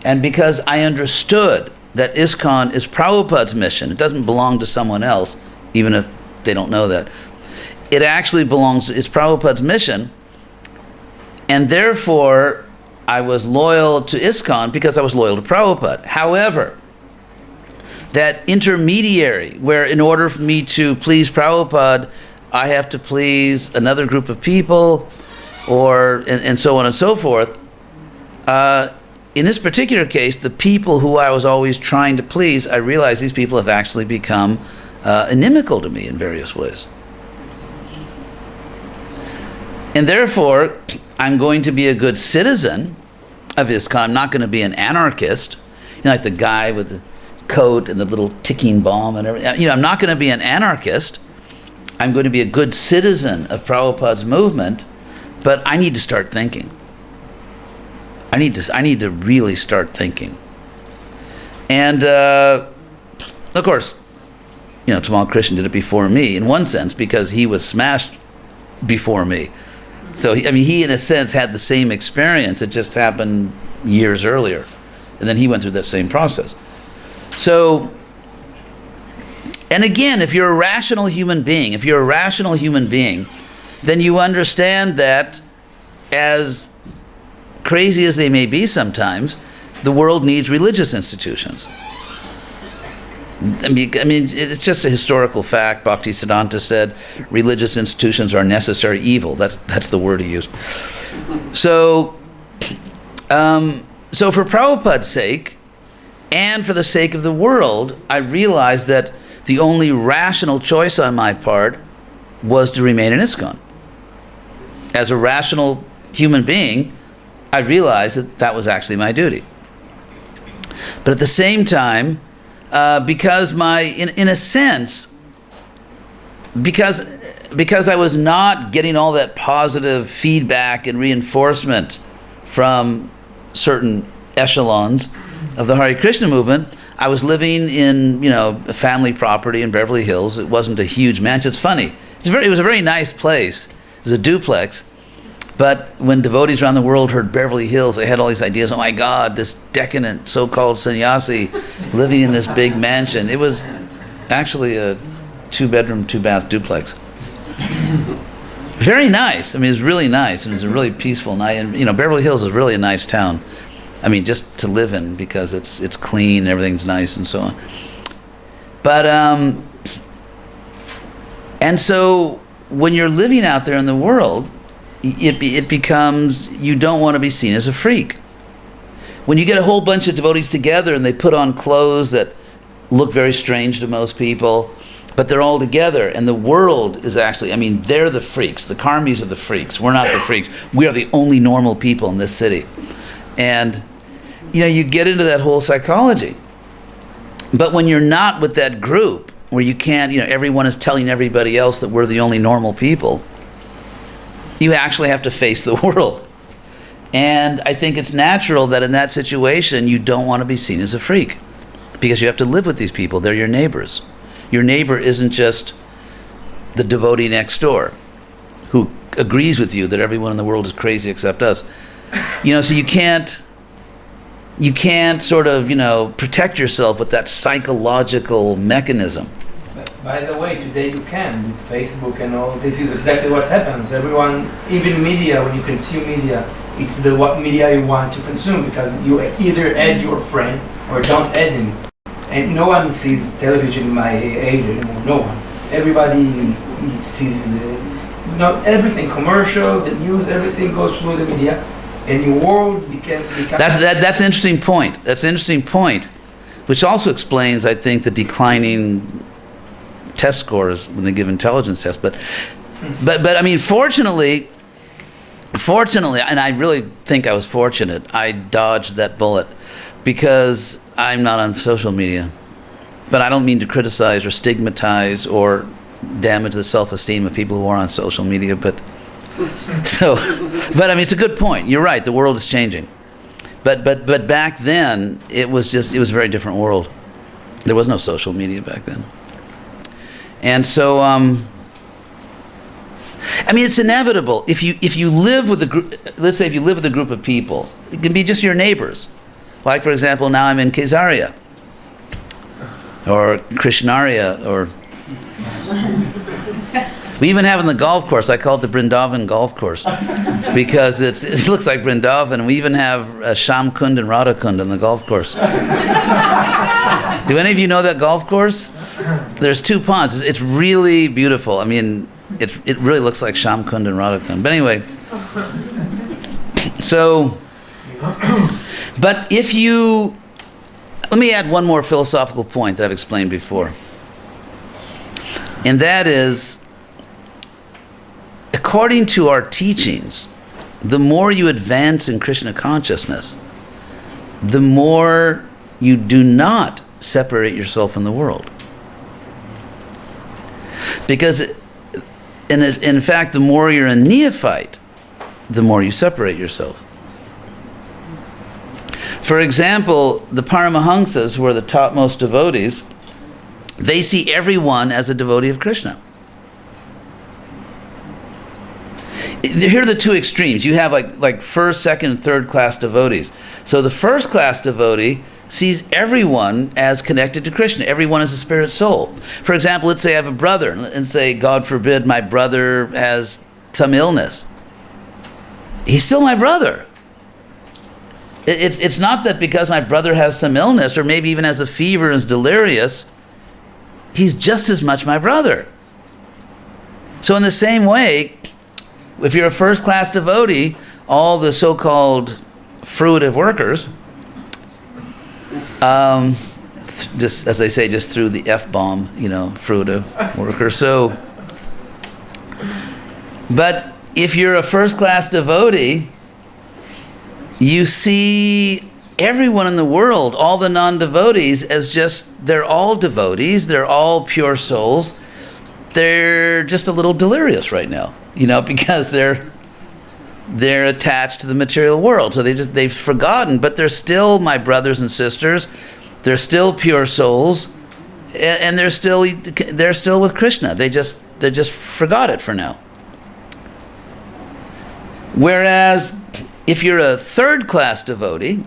and because I understood that ISKCON is Prabhupada's mission, it doesn't belong to someone else, even if they don't know that. It actually it's Prabhupada's mission, and therefore I was loyal to ISKCON because I was loyal to Prabhupada. However, that intermediary, where in order for me to please Prabhupada, I have to please another group of people, and so on and so forth. In this particular case, the people who I was always trying to please, I realized these people have actually become inimical to me in various ways. And therefore, I'm going to be a good citizen of ISKCON. I'm not going to be an anarchist, like the guy with the coat and the little ticking bomb and everything. I'm not going to be an anarchist. I'm going to be a good citizen of Prabhupada's movement, but I need to start thinking. I need to really start thinking. And of course, Tamal Krishna did it before me in one sense, because he was smashed before me. So he in a sense had the same experience. It just happened years earlier, and then he went through that same process. So, and again, if you're a rational human being, then you understand that, as crazy as they may be sometimes, the world needs religious institutions. It's just a historical fact. Bhaktisiddhanta said religious institutions are necessary evil. That's the word he used. So for Prabhupada's sake, and for the sake of the world, I realized that the only rational choice on my part was to remain in ISKCON. As a rational human being, I realized that was actually my duty. But at the same time, because in a sense, because I was not getting all that positive feedback and reinforcement from certain echelons of the Hare Krishna movement, I was living in a family property in Beverly Hills. It wasn't a huge mansion. It's funny. It was a very nice place. It was a duplex. But when devotees around the world heard Beverly Hills, they had all these ideas. Oh my God, this decadent so-called sannyasi living in this big mansion. It was actually a 2-bedroom, 2-bath duplex. Very nice. It was really nice, and it was a really peaceful night. And Beverly Hills is really a nice town. Just to live in, because it's clean and everything's nice and so on. But and so when you're living out there in the world, it becomes, you don't want to be seen as a freak. When you get a whole bunch of devotees together and they put on clothes that look very strange to most people, but they're all together, and the world is actually, they're the freaks. The karmis are the freaks. We're not the freaks. We are the only normal people in this city. And you get into that whole psychology. But when you're not with that group, where you can't, everyone is telling everybody else that we're the only normal people, you actually have to face the world. And I think it's natural that in that situation, you don't want to be seen as a freak, because you have to live with these people. They're your neighbors. Your neighbor isn't just the devotee next door who agrees with you that everyone in the world is crazy except us. So you can't sort of, protect yourself with that psychological mechanism. By the way, today you can, with Facebook and all, this is exactly what happens. Everyone, even media, when you consume media, it's what media you want to consume, because you either add your friend or don't add him. And no one sees television in my age anymore, no one. Everybody sees, everything, commercials, the news, everything goes through the media. And your world becomes... That's an interesting point. That's an interesting point, which also explains, I think, the declining test scores when they give intelligence tests. But fortunately, and I really think I was fortunate, I dodged that bullet, because I'm not on social media. But I don't mean to criticize or stigmatize or damage the self-esteem of people who are on social media, but it's a good point. You're right, the world is changing. But back then, it was a very different world. There was no social media back then. And so, I mean, it's inevitable. If you live with a group, let's say if you live with a group of people, it can be just your neighbors. Like, for example, now I'm in Kesaria, or Krishnaria, or... We even have in the golf course, I call it the Brindavan golf course, because it looks like Brindavan. We even have Shamkund and Radhakund on the golf course. Do any of you know that golf course? There's 2 ponds. It's really beautiful. I mean, it really looks like Shamkund and Radhakund. But anyway, so, but if you, let me add one more philosophical point that I've explained before. And that is, according to our teachings, the more you advance in Krishna consciousness, the more you do not separate yourself from the world. Because, in fact, the more you're a neophyte, the more you separate yourself. For example, the Paramahamsas, who are the topmost devotees, they see everyone as a devotee of Krishna. Here are the 2 extremes. You have like first, second, and third class devotees. So the first class devotee sees everyone as connected to Krishna. Everyone is a spirit soul. For example, let's say I have a brother, and say, God forbid, my brother has some illness. He's still my brother. It's not that because my brother has some illness, or maybe even has a fever and is delirious, he's just as much my brother. So in the same way, if you're a first-class devotee, all the so-called fruitive workers, just as they say, just threw the F-bomb, fruitive workers. So, but if you're a first-class devotee, you see everyone in the world, all the non-devotees, as just, they're all devotees, they're all pure souls. They're just a little delirious right now, because they're attached to the material world. So they've forgotten, but they're still my brothers and sisters. They're still pure souls, and they're still with Krishna. They just forgot it for now. Whereas if you're a third class devotee,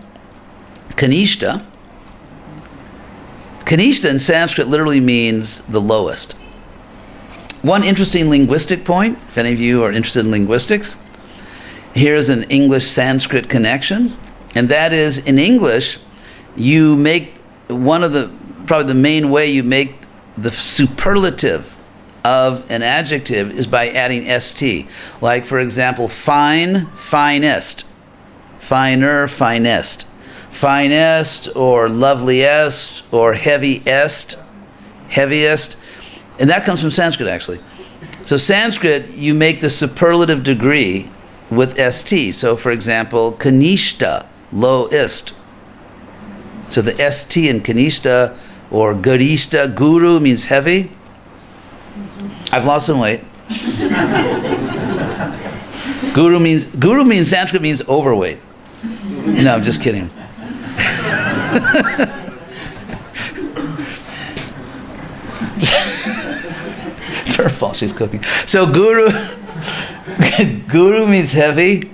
Kanishta in Sanskrit literally means the lowest. One interesting linguistic point, if any of you are interested in linguistics, here's an English-Sanskrit connection, and that is, in English, you make probably the main way you make the superlative of an adjective is by adding st. Like, for example, fine, finest, finer, finest, finest, or loveliest, or heaviest, heaviest. And that comes from Sanskrit, actually. So Sanskrit, you make the superlative degree with st. So, for example, kanishta, lowest. So the st in kanishta, or garishta, guru means heavy. I've lost some weight. Guru means Sanskrit means overweight. No, I'm just kidding. It's her fault, she's cooking. So guru means heavy,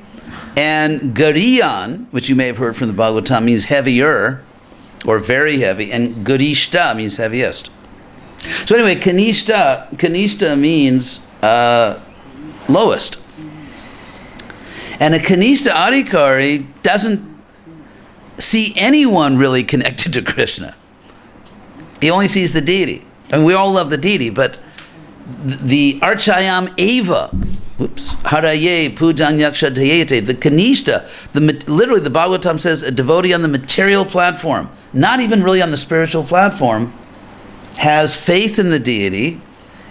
and gariyan, which you may have heard from the Bhagavatam, means heavier, or very heavy, and garishta means heaviest. So anyway, kanishta means lowest. And a kanishta adhikari doesn't see anyone really connected to Krishna. He only sees the deity. And we all love the deity, but the archayam eva, haraye pujanyaksha dayete, the kanishta, literally the Bhagavatam says a devotee on the material platform, not even really on the spiritual platform, has faith in the deity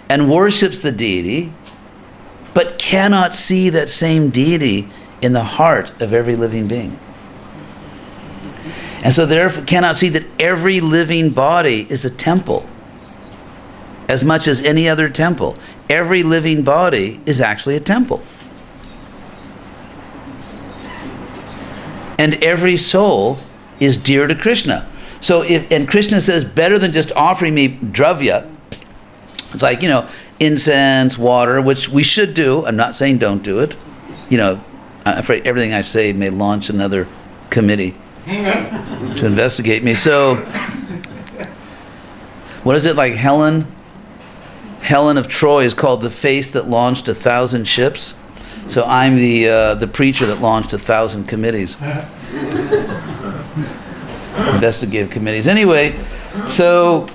and worships the deity, but cannot see that same deity in the heart of every living being. And so therefore cannot see that every living body is a temple. As much as any other temple. Every living body is actually a temple. And every soul is dear to Krishna. So and Krishna says, better than just offering me dravya, it's like, incense, water, which we should do. I'm not saying don't do it. I'm afraid everything I say may launch another committee to investigate me. So, what is it, like Helen of Troy is called the face that launched 1,000 ships. So I'm the preacher that launched 1,000 committees. Investigative committees. Anyway, so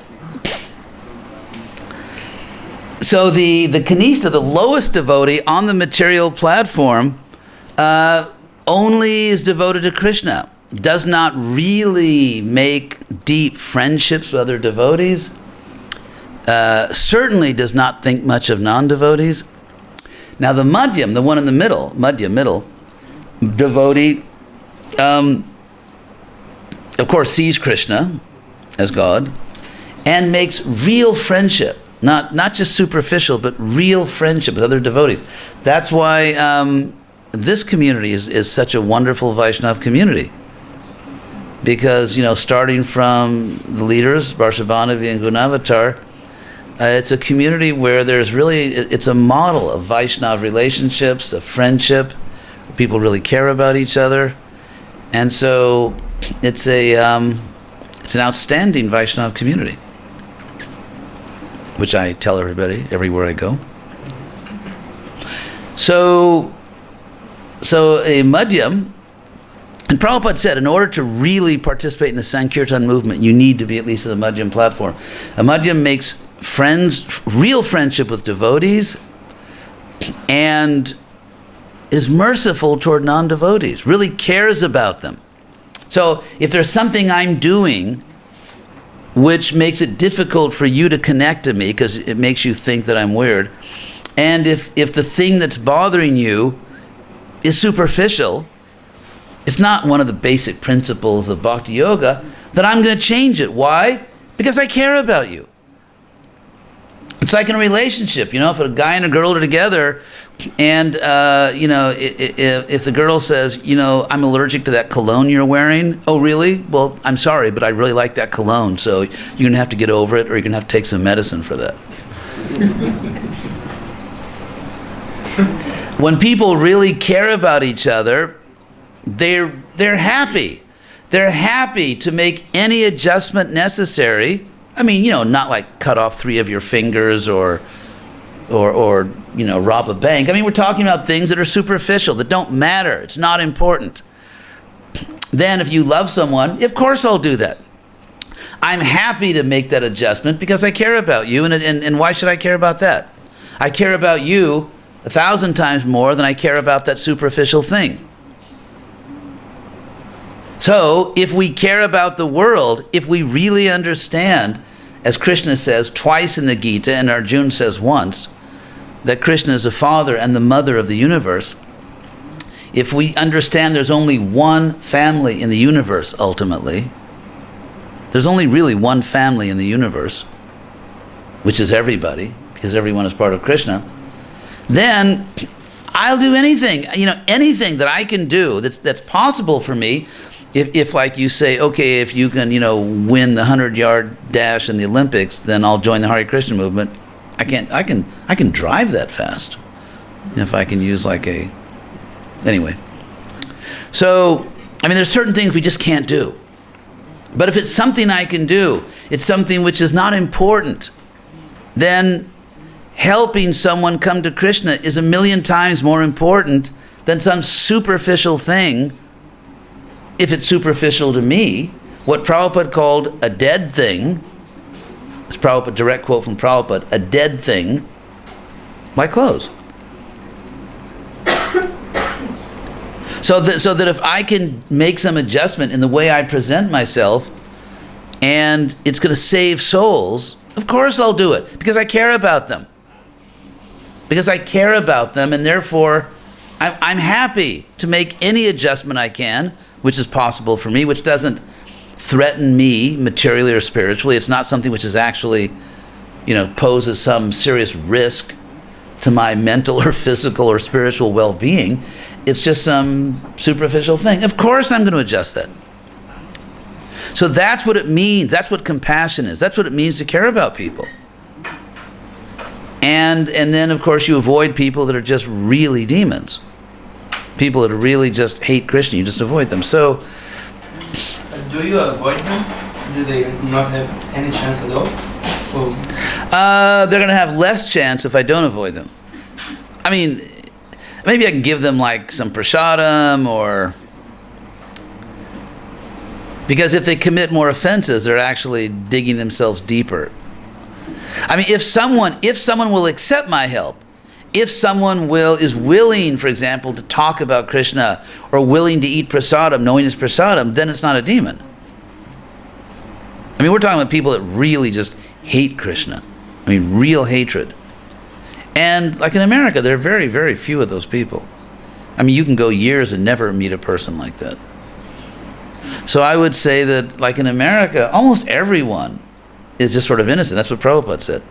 the Kanishta, the lowest devotee on the material platform, only is devoted to Krishna, does not really make deep friendships with other devotees, certainly does not think much of non-devotees. Now the Madhyam, the one in the middle, middle devotee, of course sees Krishna as God and makes real friendship, not just superficial, but real friendship with other devotees. That's why this community is such a wonderful Vaishnava community. Because, starting from the leaders, Varshabhanavi and Gunavatar, it's a community where it's a model of Vaishnava relationships, of friendship. People really care about each other. And so it's an outstanding Vaishnava community, which I tell everybody everywhere I go. So a Madhyam, and Prabhupada said, in order to really participate in the Sankirtan movement, you need to be at least on the Madhyam platform. A Madhyam makes real friendship with devotees, and is merciful toward non-devotees, really cares about them. So if there's something I'm doing which makes it difficult for you to connect to me because it makes you think that I'm weird, and if the thing that's bothering you is superficial, it's not one of the basic principles of Bhakti Yoga, then I'm going to change it. Why? Because I care about you. It's like in a relationship, if a guy and a girl are together, and if the girl says, I'm allergic to that cologne you're wearing. Oh, really? Well, I'm sorry, but I really like that cologne, so you're going to have to get over it, or you're going to have to take some medicine for that. When people really care about each other, they're happy. They're happy to make any adjustment necessary. I mean, not like cut off 3 of your fingers or rob a bank. I mean, we're talking about things that are superficial, that don't matter. It's not important. Then if you love someone, of course I'll do that. I'm happy to make that adjustment because I care about you, and why should I care about that? I care about you 1,000 times more than I care about that superficial thing. So, if we care about the world, if we really understand, as Krishna says twice in the Gita, and Arjuna says once, that Krishna is the father and the mother of the universe, if we understand there's only one family in the universe ultimately, there's only really one family in the universe, which is everybody, because everyone is part of Krishna, then I'll do anything, anything that I can do that's possible for me. If like you say, okay, if you can, win the 100-yard dash in the Olympics, then I'll join the Hare Krishna movement. I can drive that fast. If I can use anyway. So, there's certain things we just can't do. But if it's something I can do, it's something which is not important, then helping someone come to Krishna is 1,000,000 times more important than some superficial thing. If it's superficial to me, what Prabhupada called a dead thing, it's Prabhupada, direct quote from Prabhupada, a dead thing, my clothes. So that if I can make some adjustment in the way I present myself, and it's going to save souls, of course I'll do it, because I care about them. Because I care about them, and therefore I'm happy to make any adjustment I can, which is possible for me, which doesn't threaten me materially or spiritually. It's not something which is actually, poses some serious risk to my mental or physical or spiritual well-being. It's just some superficial thing. Of course I'm going to adjust that. So that's what it means. That's what compassion is. That's what it means to care about people. And then, of course, you avoid people that are just really demons. People that really just hate Krishna, you just avoid them. So, do you avoid them? Do they not have any chance at all? Or they're going to have less chance if I don't avoid them. I mean, maybe I can give them like some prasadam, or... Because if they commit more offenses, they're actually digging themselves deeper. I mean, if someone will accept my help, if someone is willing, for example, to talk about Krishna, or willing to eat prasadam, knowing it's prasadam, then it's not a demon. I mean, we're talking about people that really just hate Krishna. I mean, real hatred. And like in America, there are very, very few of those people. I mean, you can go years and never meet a person like that. So I would say that, like in America, almost everyone is just sort of innocent. That's what Prabhupada said.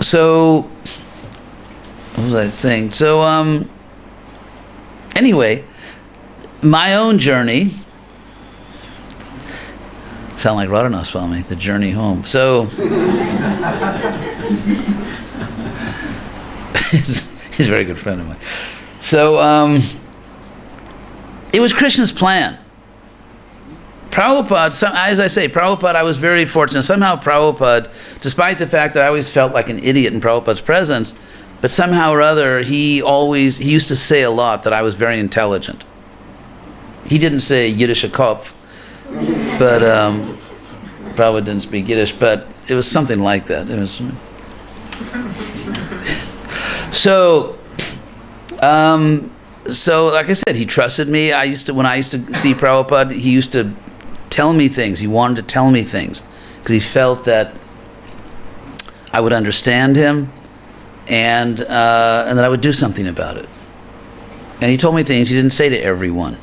So, what was I saying? So, anyway, my own journey, sound like Radhanath Swami, the journey home. So, he's a very good friend of mine. So, it was Krishna's plan. Prabhupada, as I say, Prabhupada, I was very fortunate. Somehow Prabhupada, despite the fact that I always felt like an idiot in Prabhupada's presence, but somehow or other, he used to say a lot that I was very intelligent. He didn't say Yiddish Kopf, but Prabhupada didn't speak Yiddish, but it was something like that. It was... So, like I said, he trusted me. When I used to see Prabhupada, he used to tell me things. He wanted to tell me things because he felt that I would understand him, and that I would do something about it. And he told me things he didn't say to everyone.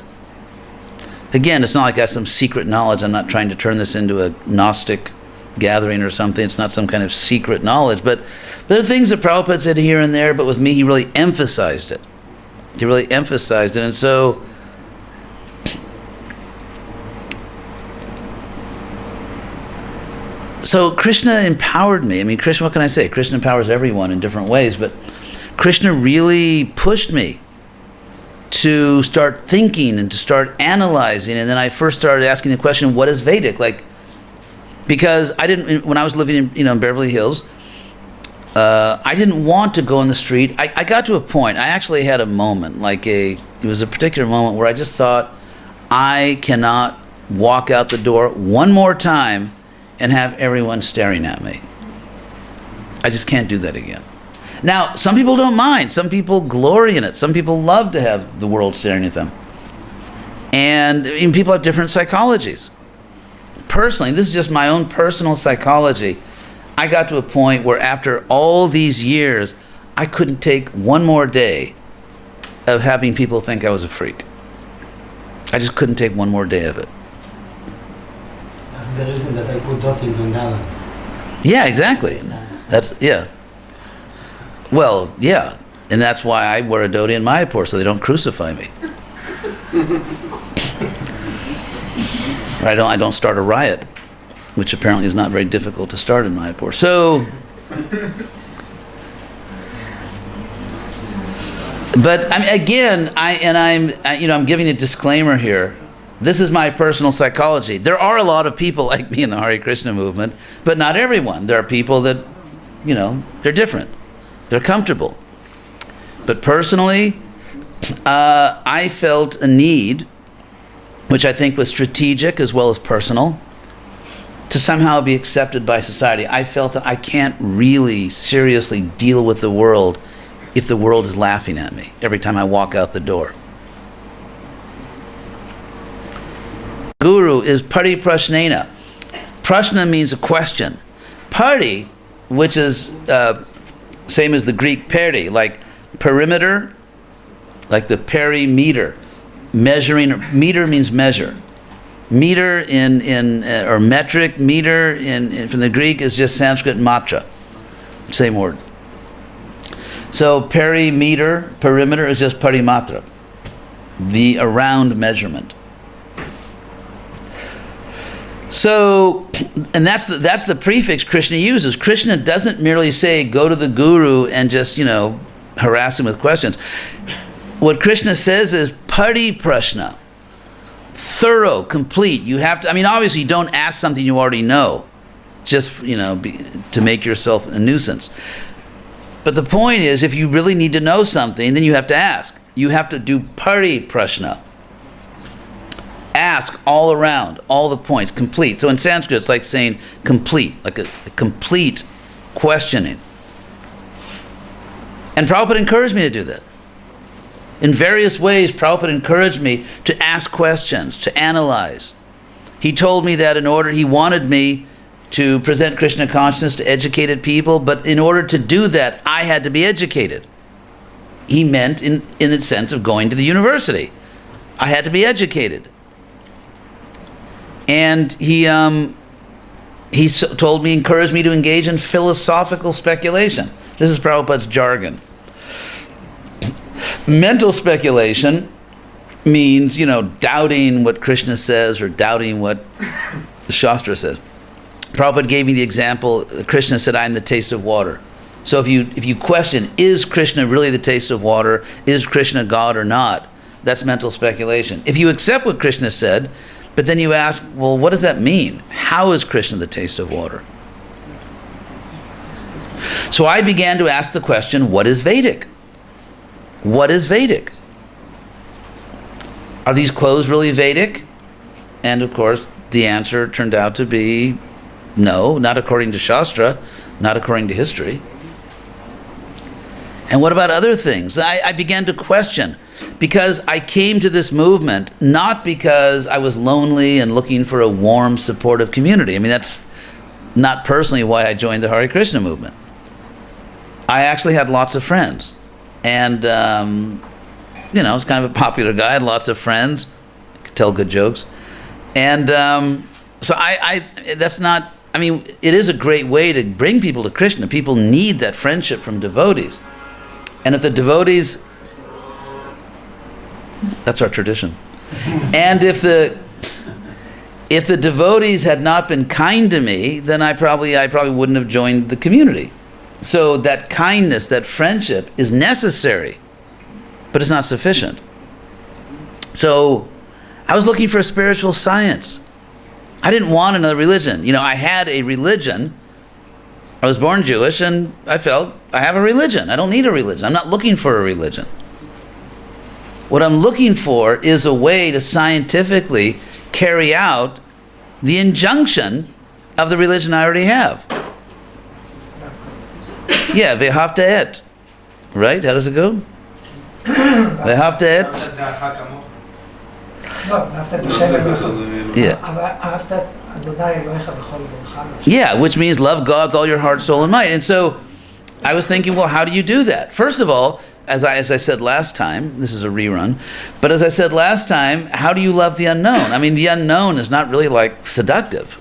Again, it's not like I have some secret knowledge. I'm not trying to turn this into a Gnostic gathering or something. It's not some kind of secret knowledge. But there are things that Prabhupada said here and there, but with me, he really emphasized it. He really emphasized it. And so Krishna empowered me. I mean, Krishna, what can I say? Krishna empowers everyone in different ways, but Krishna really pushed me to start thinking and to start analyzing. And then I first started asking the question, what is Vedic? Because when I was living in Beverly Hills, I didn't want to go in the street. I got to a point, I actually had a moment, it was a particular moment where I just thought, I cannot walk out the door one more time and have everyone staring at me. I just can't do that again. Now, some people don't mind. Some people glory in it. Some people love to have the world staring at them. And people have different psychologies. Personally, this is just my own personal psychology. I got to a point where after all these years, I couldn't take one more day of having people think I was a freak. I just couldn't take one more day of it. That's the reason that I put dot in Vrindavan. Yeah, exactly. Yeah. Well, yeah. And that's why I wear a dhoti in Mayapur, so they don't crucify me. I don't start a riot, which apparently is not very difficult to start in Mayapur. So, but I'm giving a disclaimer here. This is my personal psychology. There are a lot of people like me in the Hare Krishna movement, but not everyone. There are people that, they're different. They're comfortable. But personally, I felt a need, which I think was strategic as well as personal, to somehow be accepted by society. I felt that I can't really seriously deal with the world if the world is laughing at me every time I walk out the door. Guru is pari prashnena. Prashna means a question. Pari, which is same as the Greek peri, like perimeter, like the perimeter. Measuring, meter means measure. Meter or metric, meter from the Greek is just Sanskrit matra. Same word. So perimeter is just parimatra, the around measurement. So, and that's the prefix Krishna uses. Krishna doesn't merely say go to the guru and just, harass him with questions. What Krishna says is pariprashna, thorough, complete. You have to, obviously you don't ask something you already know, just, to make yourself a nuisance. But the point is, if you really need to know something, then you have to ask. You have to do pariprashna. Ask all around, all the points, complete. So in Sanskrit, it's like saying complete, like a complete questioning. And Prabhupada encouraged me to do that. In various ways, Prabhupada encouraged me to ask questions, to analyze. He told me that he wanted me to present Krishna consciousness to educated people, but in order to do that, I had to be educated. He meant in the sense of going to the university. I had to be educated. And he told me, encouraged me to engage in philosophical speculation. This is Prabhupada's jargon. Mental speculation means, doubting what Krishna says or doubting what the Shastra says. Prabhupada gave me the example, Krishna said, I am the taste of water. So if you question, is Krishna really the taste of water? Is Krishna God or not? That's mental speculation. If you accept what Krishna said, but then you ask, well, what does that mean? How is Krishna the taste of water? So I began to ask the question, what is Vedic? What is Vedic? Are these clothes really Vedic? And of course, the answer turned out to be no, not according to Shastra, not according to history. And what about other things? I began to question, because I came to this movement not because I was lonely and looking for a warm, supportive community. That's not personally why I joined the Hare Krishna movement. I actually had lots of friends. And, I was kind of a popular guy, I had lots of friends, I could tell good jokes. And so that's not, it is a great way to bring people to Krishna. People need that friendship from devotees. And if the devotees, that's our tradition. And if the devotees had not been kind to me, then I probably wouldn't have joined the community. So that kindness, that friendship is necessary, but it's not sufficient. So I was looking for a spiritual science. I didn't want another religion. I had a religion. I was born Jewish, and I felt I have a religion. I don't need a religion. I'm not looking for a religion. What I'm looking for is a way to scientifically carry out the injunction of the religion I already have. Yeah, vehavta et. Right? How does it go? Vehavta et. Yeah, which means love God with all your heart, soul, and might. And so I was thinking, well, how do you do that? First of all, as I said last time, this is a rerun, but as I said last time, how do you love the unknown? The unknown is not really like seductive,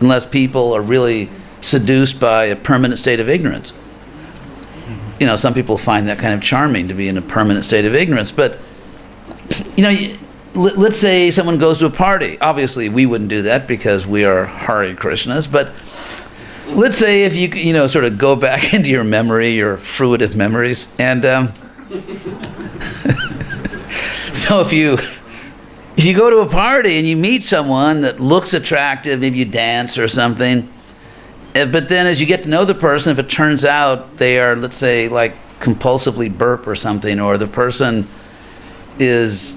unless people are really seduced by a permanent state of ignorance. Some people find that kind of charming, to be in a permanent state of ignorance, but let's say someone goes to a party. Obviously, we wouldn't do that because we are Hare Krishnas, but let's say if you sort of go back into your memory, your fruitive memories, and so if you go to a party and you meet someone that looks attractive, maybe you dance or something, but then as you get to know the person, if it turns out they are, let's say, like compulsively burp or something, or the person is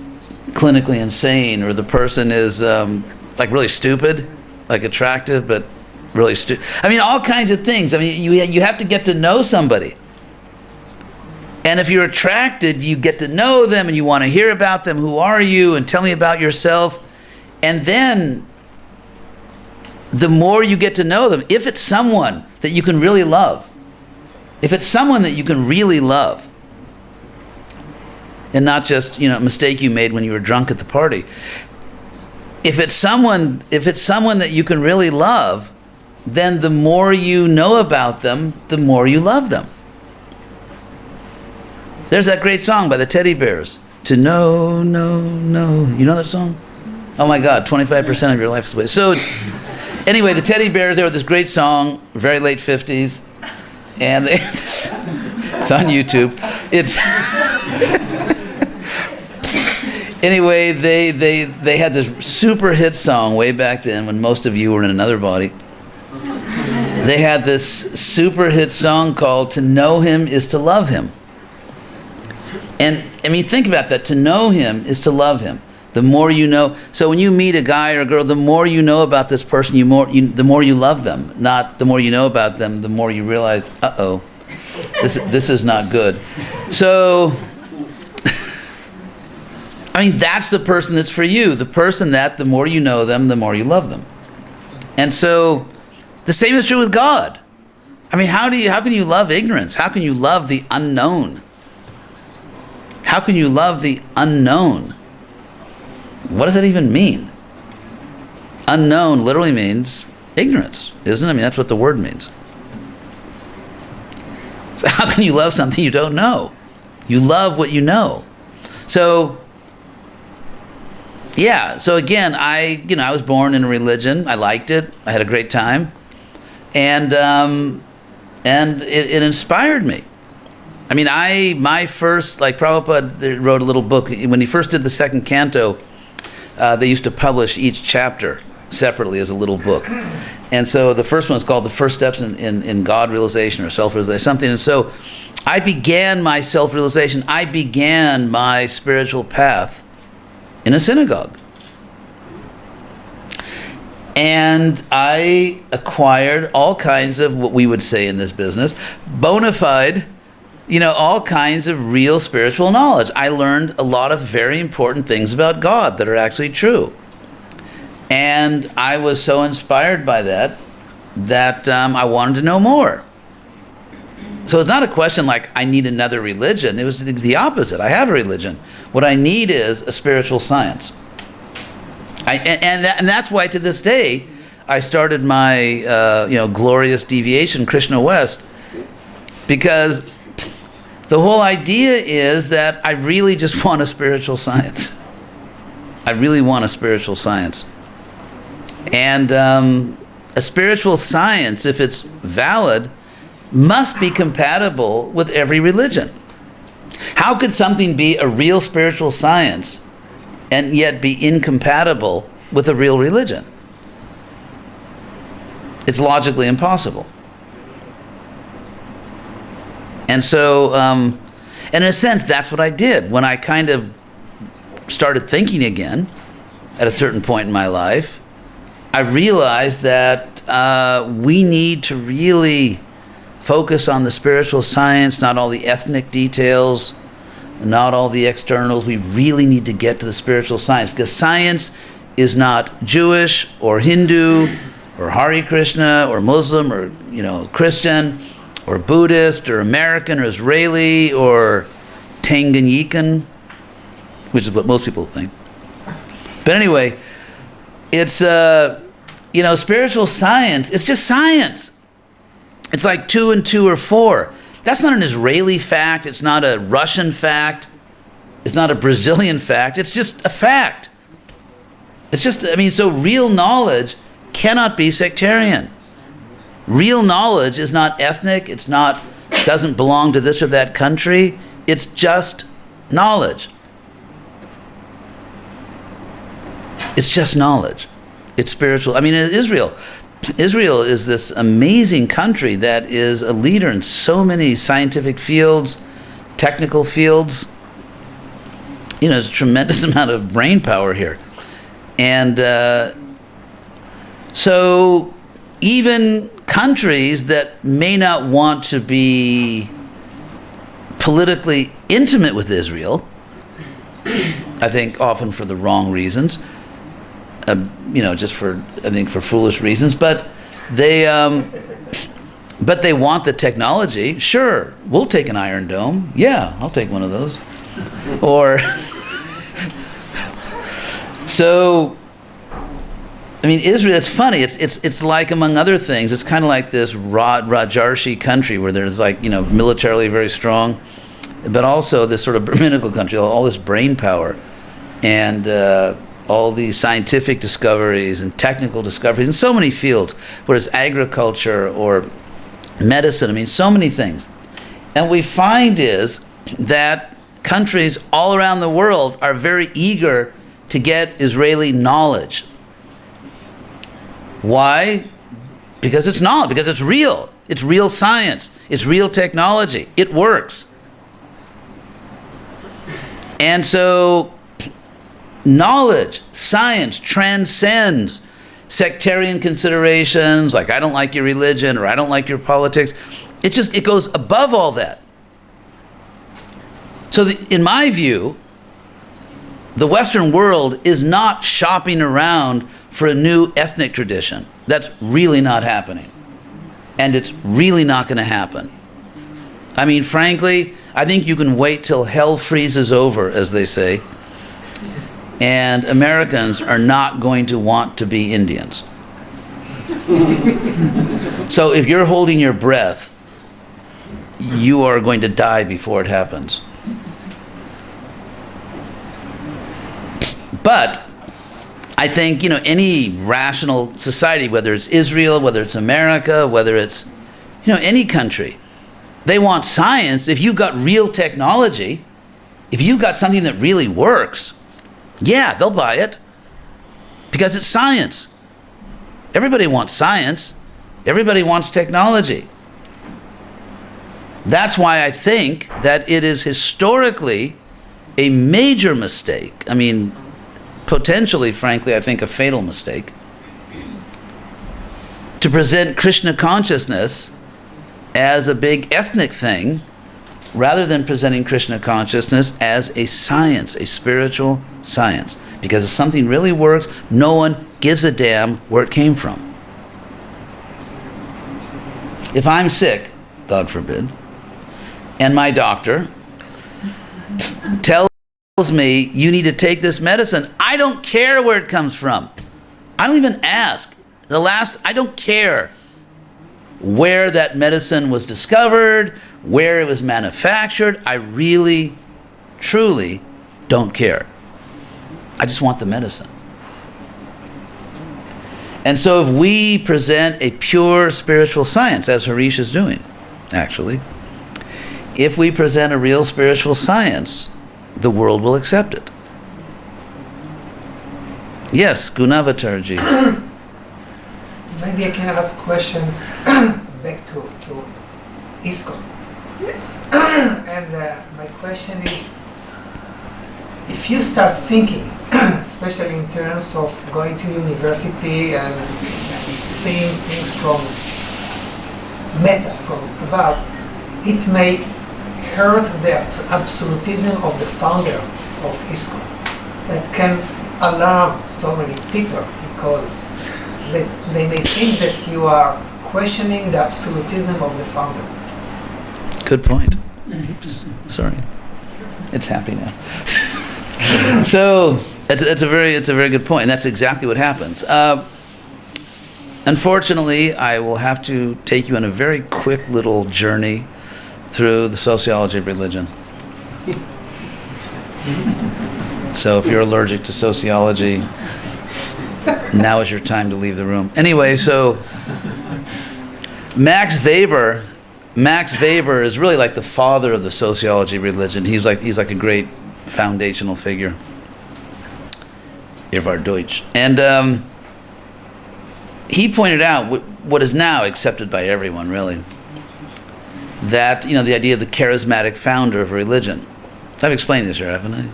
clinically insane, or the person is like really stupid, like attractive but really stupid. All kinds of things. You have to get to know somebody. And if you're attracted, you get to know them and you want to hear about them. Who are you? And tell me about yourself. And then the more you get to know them, if it's someone that you can really love, and not just, a mistake you made when you were drunk at the party. If it's someone that you can really love, then the more you know about them, the more you love them. There's that great song by the Teddy Bears. To know, know. You know that song? Oh my God, 25% of your life is wasted. So it's, anyway, the Teddy Bears, they wrote this great song, very late 50s. And it's on YouTube. It's anyway, they had this super hit song way back then when most of you were in another body. They had this super hit song called "To Know Him Is to Love Him." And I mean, think about that. To know Him is to love Him. The more you know. So when you meet a guy or a girl, the more you know about this person, the more you love them. Not the more you know about them, the more you realize, uh-oh, this is not good. So, I mean, that's the person that's for you. The person that the more you know them, the more you love them. And so, the same is true with God. I mean, how can you love ignorance? How can you love the unknown? How can you love the unknown? What does that even mean? Unknown literally means ignorance, isn't it? I mean, that's what the word means. So how can you love something you don't know? You love what you know. So, yeah. So again, I was born in a religion. I liked it. I had a great time, and it inspired me. I mean, my first, like Prabhupada wrote a little book when he first did the second canto. They used to publish each chapter separately as a little book. And so the first one is called The First Steps in God Realization or Self-Realization, something. And so I began my self-realization, I began my spiritual path in a synagogue. And I acquired all kinds of what we would say in this business, bona fide, all kinds of real spiritual knowledge. I learned a lot of very important things about God that are actually true. And I was so inspired by that I wanted to know more. So it's not a question like, I need another religion. It was the opposite. I have a religion. What I need is a spiritual science. And that's why to this day, I started my glorious deviation, Krishna West, because the whole idea is that I really just want a spiritual science. I really want a spiritual science. And a spiritual science, if it's valid, must be compatible with every religion. How could something be a real spiritual science and yet be incompatible with a real religion? It's logically impossible. And so, and in a sense, that's what I did. When I kind of started thinking again, at a certain point in my life, I realized that we need to really focus on the spiritual science, not all the ethnic details, not all the externals. We really need to get to the spiritual science, because science is not Jewish or Hindu or Hare Krishna or Muslim or Christian or Buddhist or American or Israeli or Tanganyikan, which is what most people think. But anyway, it's spiritual science. It's just science. It's like 2 and 2 are 4. That's not an Israeli fact. It's not a Russian fact. It's not a Brazilian fact. It's just a fact. It's just, so real knowledge cannot be sectarian. Real knowledge is not ethnic. It's not, doesn't belong to this or that country. It's just knowledge. It's just knowledge. It's spiritual. Israel is this amazing country that is a leader in so many scientific fields, technical fields. There's a tremendous amount of brain power here. And so even countries that may not want to be politically intimate with Israel, I think often for the wrong reasons, just for foolish reasons, but they want the technology. Sure, we'll take an Iron Dome. Yeah, I'll take one of those. Or so, I mean, Israel, it's funny. It's like, among other things, it's kind of like this Rajarshi country where there's like, militarily very strong, but also this sort of Brahminical country, all this brain power and all these scientific discoveries and technical discoveries in so many fields, whether it's agriculture or medicine, I mean, so many things. And what we find is that countries all around the world are very eager to get Israeli knowledge. Why? Because it's knowledge, because it's real. It's real science. It's real technology. It works. And so knowledge, science transcends sectarian considerations, like I don't like your religion or I don't like your politics. It goes above all that. So in my view, the Western world is not shopping around for a new ethnic tradition. That's really not happening. And it's really not going to happen. I mean, frankly, I think you can wait till hell freezes over, as they say, and Americans are not going to want to be Indians. So if you're holding your breath, you are going to die before it happens. But I think, any rational society, whether it's Israel, whether it's America, whether it's, any country, they want science. If you've got real technology, if you've got something that really works, yeah, they'll buy it because it's science. Everybody wants science. Everybody wants technology. That's why I think that it is historically a major mistake. I mean, potentially, frankly, I think a fatal mistake, to present Krishna consciousness as a big ethnic thing rather than presenting Krishna consciousness as a science, a spiritual science. Because if something really works, no one gives a damn where it came from. If I'm sick, God forbid, and my doctor tells me you need to take this medicine, I don't care where it comes from. I don't even ask. I don't care where that medicine was discovered, where it was manufactured. I really, truly don't care. I just want the medicine. And so if we present a pure spiritual science, as Harish is doing, actually, if we present a real spiritual science, the world will accept it. Yes, Gunavatarji. Maybe I can ask a question back to ISKCON. And my question is, if you start thinking, especially in terms of going to university and seeing things from meta, from above, it may hurt the absolutism of the founder of ISKCON. That can alarm so many people because they may think that you are questioning the absolutism of the founder. Good point. Oops, sorry. It's happy now. So it's a very good point, and that's exactly what happens. Unfortunately, I will have to take you on a very quick little journey through the sociology of religion. So if you're allergic to sociology, now is your time to leave the room. Anyway, so Max Weber is really like the father of the sociology of religion. He's like a great foundational figure. Irvar Deutsch. And he pointed out what is now accepted by everyone, really, that, the idea of the charismatic founder of religion. I've explained this here, haven't I?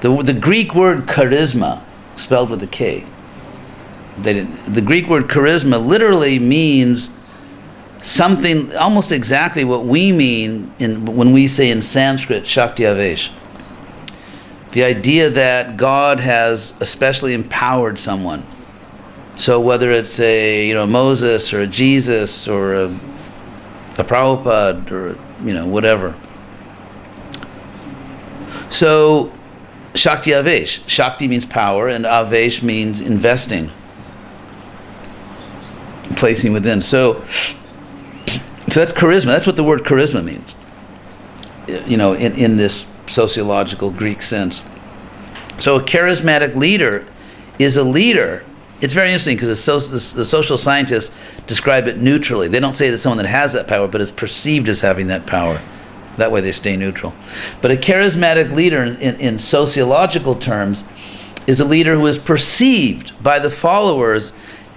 The Greek word charisma, spelled with a K. The Greek word charisma literally means something almost exactly what we mean when we say in Sanskrit, Shakti Avesh. The idea that God has especially empowered someone. So whether it's a Moses or a Jesus or a Prabhupada or whatever. So Shakti Avesh. Shakti means power and Avesh means investing. placing within. So that's charisma. That's what the word charisma means, in this sociological Greek sense. So a charismatic leader is a leader. It's very interesting because the social scientists describe it neutrally. They don't say that someone that has that power, but is perceived as having that power. That way they stay neutral. But a charismatic leader in sociological terms is a leader who is perceived by the followers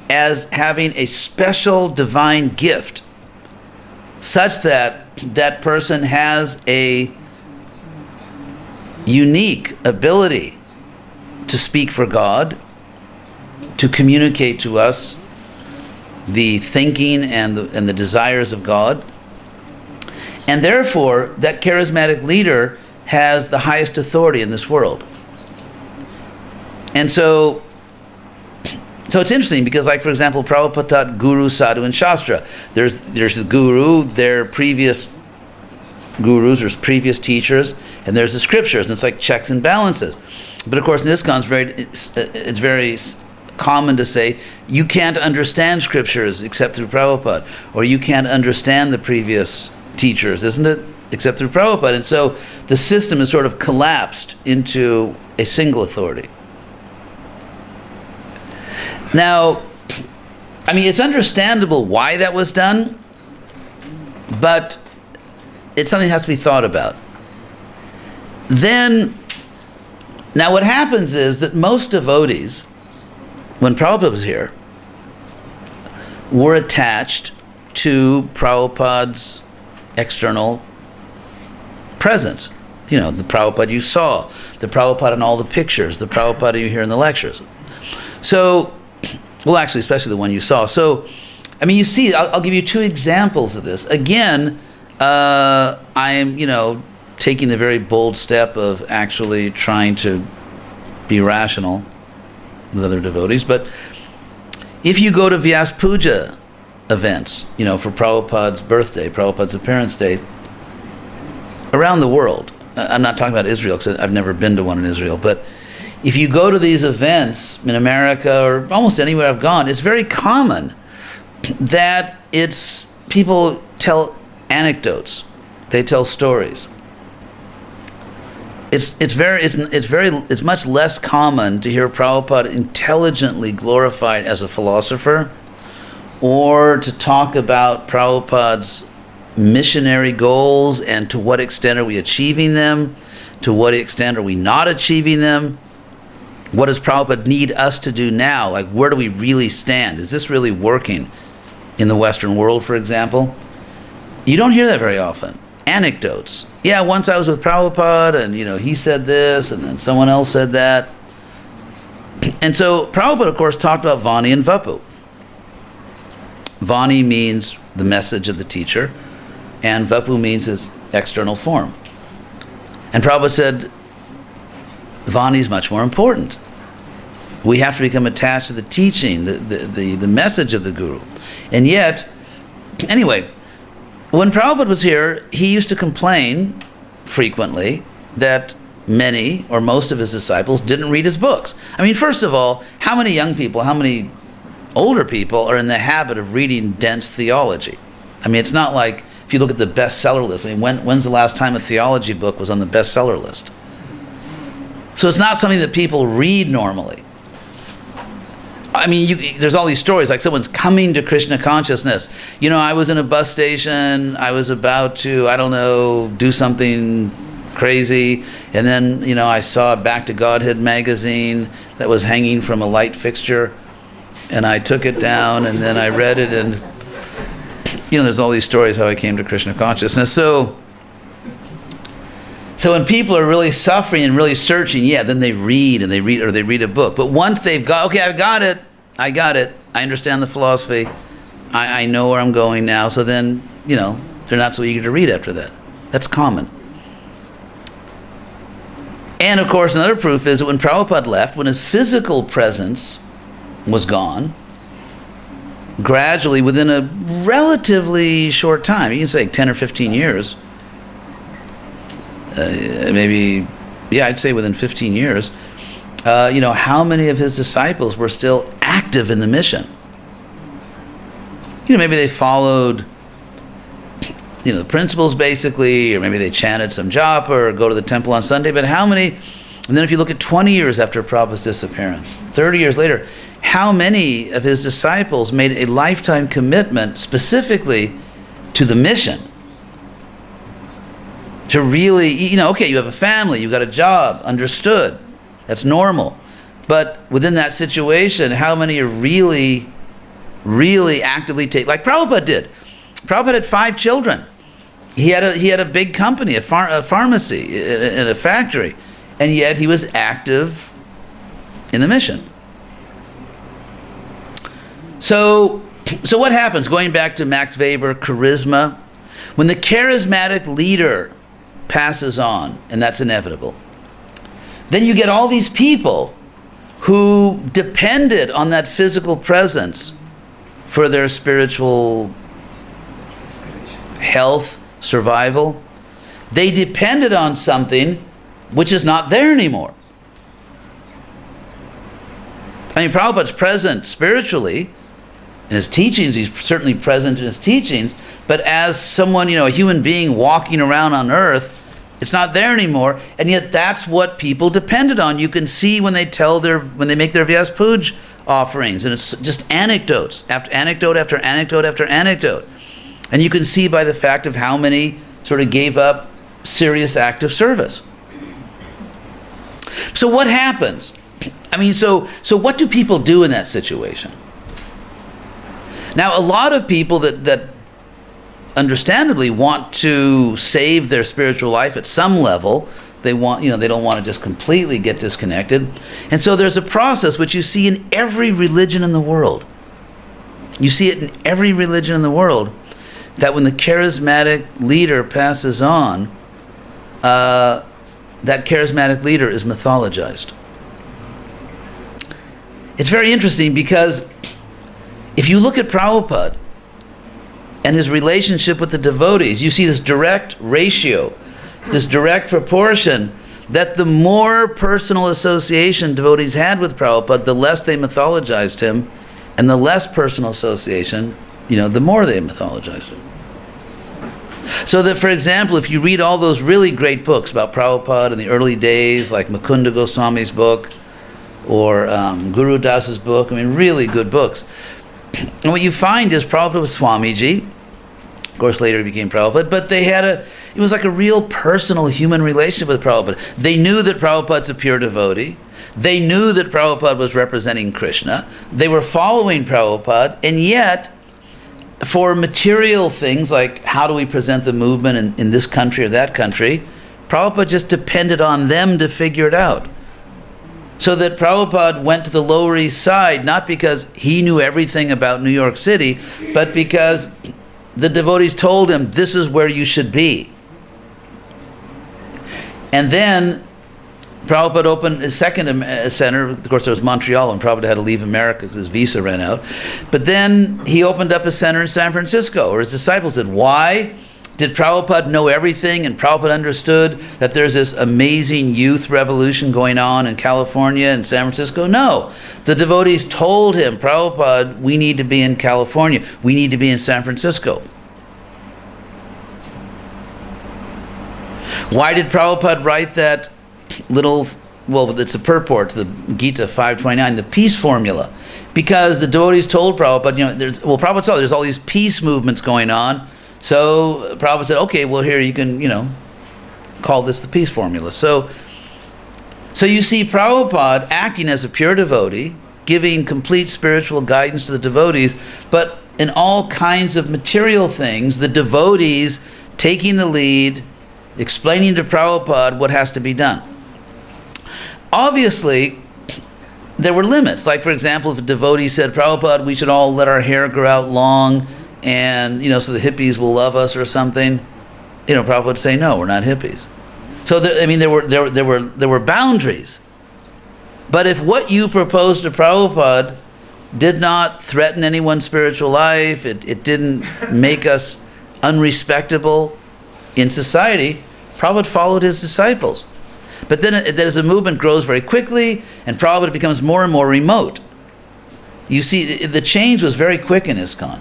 as having a special divine gift, such that that person has a unique ability to speak for God, to communicate to us the thinking and the desires of God. And therefore, that charismatic leader has the highest authority in this world. And so it's interesting because, like, for example, Prabhupada taught Guru, Sadhu, and Shastra. There's the Guru, their previous gurus, there's previous teachers, and there's the scriptures, and it's like checks and balances. But of course, in ISKCON, it's very common to say, you can't understand scriptures except through Prabhupada, or you can't understand the previous teachers, isn't it? Except through Prabhupada. And so the system is sort of collapsed into a single authority. Now, I mean, it's understandable why that was done, but it's something that has to be thought about. Then, now what happens is that most devotees, when Prabhupada was here, were attached to Prabhupada's external presence. The Prabhupada you saw, the Prabhupada in all the pictures, the Prabhupada you hear in the lectures. So, well, actually, especially the one you saw. So, I mean, you see, I'll give you two examples of this. Again, I'm, taking the very bold step of actually trying to be rational with other devotees. But if you go to Vyas Puja events, for Prabhupada's birthday, Prabhupada's appearance date, around the world, I'm not talking about Israel because I've never been to one in Israel, but if you go to these events in America or almost anywhere I've gone, it's very common that people tell anecdotes, they tell stories. It's much less common to hear Prabhupada intelligently glorified as a philosopher, or to talk about Prabhupada's missionary goals and to what extent are we achieving them, to what extent are we not achieving them. What does Prabhupada need us to do now? Like, where do we really stand? Is this really working in the Western world, for example? You don't hear that very often. Anecdotes. Yeah, once I was with Prabhupada, and he said this, and then someone else said that. And so Prabhupada, of course, talked about Vani and Vapu. Vani means the message of the teacher, and Vapu means his external form. And Prabhupada said, Vani is much more important. We have to become attached to the teaching, the message of the Guru. And yet, anyway, when Prabhupada was here, he used to complain frequently that many or most of his disciples didn't read his books. I mean, first of all, how many young people, how many older people are in the habit of reading dense theology? I mean, it's not like, if you look at the bestseller list, I mean, when's the last time a theology book was on the bestseller list? So it's not something that people read normally. I mean, there's all these stories, like someone's coming to Krishna consciousness. I was in a bus station, I was about to, do something crazy, and then, I saw a Back to Godhead magazine that was hanging from a light fixture, and I took it down, and then I read it, and, there's all these stories how I came to Krishna consciousness. So when people are really suffering and really searching, then they read a book. But once they've got, okay, I got it, I understand the philosophy, I know where I'm going now, so then, they're not so eager to read after that. That's common. And of course, another proof is that when Prabhupada left, when his physical presence was gone, gradually, within a relatively short time, you can say 10 or 15 years, I'd say within 15 years, how many of his disciples were still active in the mission? maybe they followed, the principles basically, or maybe they chanted some japa or go to the temple on Sunday, but how many, and then if you look at 20 years after Prabhupada's disappearance, 30 years later, how many of his disciples made a lifetime commitment specifically to the mission? To really, okay, you have a family, you got a job, understood, that's normal. But within that situation, how many are really, really actively like Prabhupada did? Prabhupada had 5 children. He had a big company, a pharmacy, and a factory, and yet he was active in the mission. So what happens? Going back to Max Weber, charisma, when the charismatic leader passes on, and that's inevitable, then you get all these people who depended on that physical presence for their spiritual health, survival. They depended on something which is not there anymore. I mean, Prabhupada's present spiritually in his teachings, he's certainly present in his teachings, but as someone, a human being walking around on earth, it's not there anymore, and yet that's what people depended on. You can see when they make their Vyas Puj offerings, and it's just anecdotes, after anecdote after anecdote after anecdote. And you can see by the fact of how many sort of gave up serious active service. So what happens? I mean, so what do people do in that situation? Now, a lot of people that understandably want to save their spiritual life at some level. They want, they don't want to just completely get disconnected. And so there's a process which you see in every religion in the world. You see it in every religion in the world, that when the charismatic leader passes on, that charismatic leader is mythologized. It's very interesting because if you look at Prabhupada and his relationship with the devotees, you see this direct ratio, this direct proportion, that the more personal association devotees had with Prabhupada, the less they mythologized him, and the less personal association, the more they mythologized him. So that, for example, if you read all those really great books about Prabhupada in the early days, like Mukunda Goswami's book, or Guru Das's book, really good books. And what you find is Prabhupada was Swamiji. Of course, later he became Prabhupada, but it was like a real personal human relationship with Prabhupada. They knew that Prabhupada's a pure devotee. They knew that Prabhupada was representing Krishna. They were following Prabhupada, and yet, for material things like how do we present the movement in this country or that country, Prabhupada just depended on them to figure it out. So that Prabhupada went to the Lower East Side, not because he knew everything about New York City, but because the devotees told him, this is where you should be. And then Prabhupada opened his second center. Of course, there was Montreal, and Prabhupada had to leave America because his visa ran out. But then he opened up a center in San Francisco, or his disciples did. Why? Did Prabhupada know everything, and Prabhupada understood that there's this amazing youth revolution going on in California and San Francisco? No. The devotees told him, Prabhupada, we need to be in California. We need to be in San Francisco. Why did Prabhupada write that little, it's a purport to the Gita 529, the peace formula? Because the devotees told Prabhupada, Prabhupada saw there's all these peace movements going on. So Prabhupada said, okay, well here you can, call this the peace formula. So you see Prabhupada acting as a pure devotee, giving complete spiritual guidance to the devotees, but in all kinds of material things, the devotees taking the lead, explaining to Prabhupada what has to be done. Obviously, there were limits. Like, for example, if a devotee said, Prabhupada, we should all let our hair grow out long, and so the hippies will love us or something, Prabhupada would say, no, we're not hippies. So there were boundaries. But if what you proposed to Prabhupada did not threaten anyone's spiritual life, it didn't make us unrespectable in society, Prabhupada followed his disciples. But then as the movement grows very quickly, and Prabhupada becomes more and more remote, you see the change was very quick in ISKCON.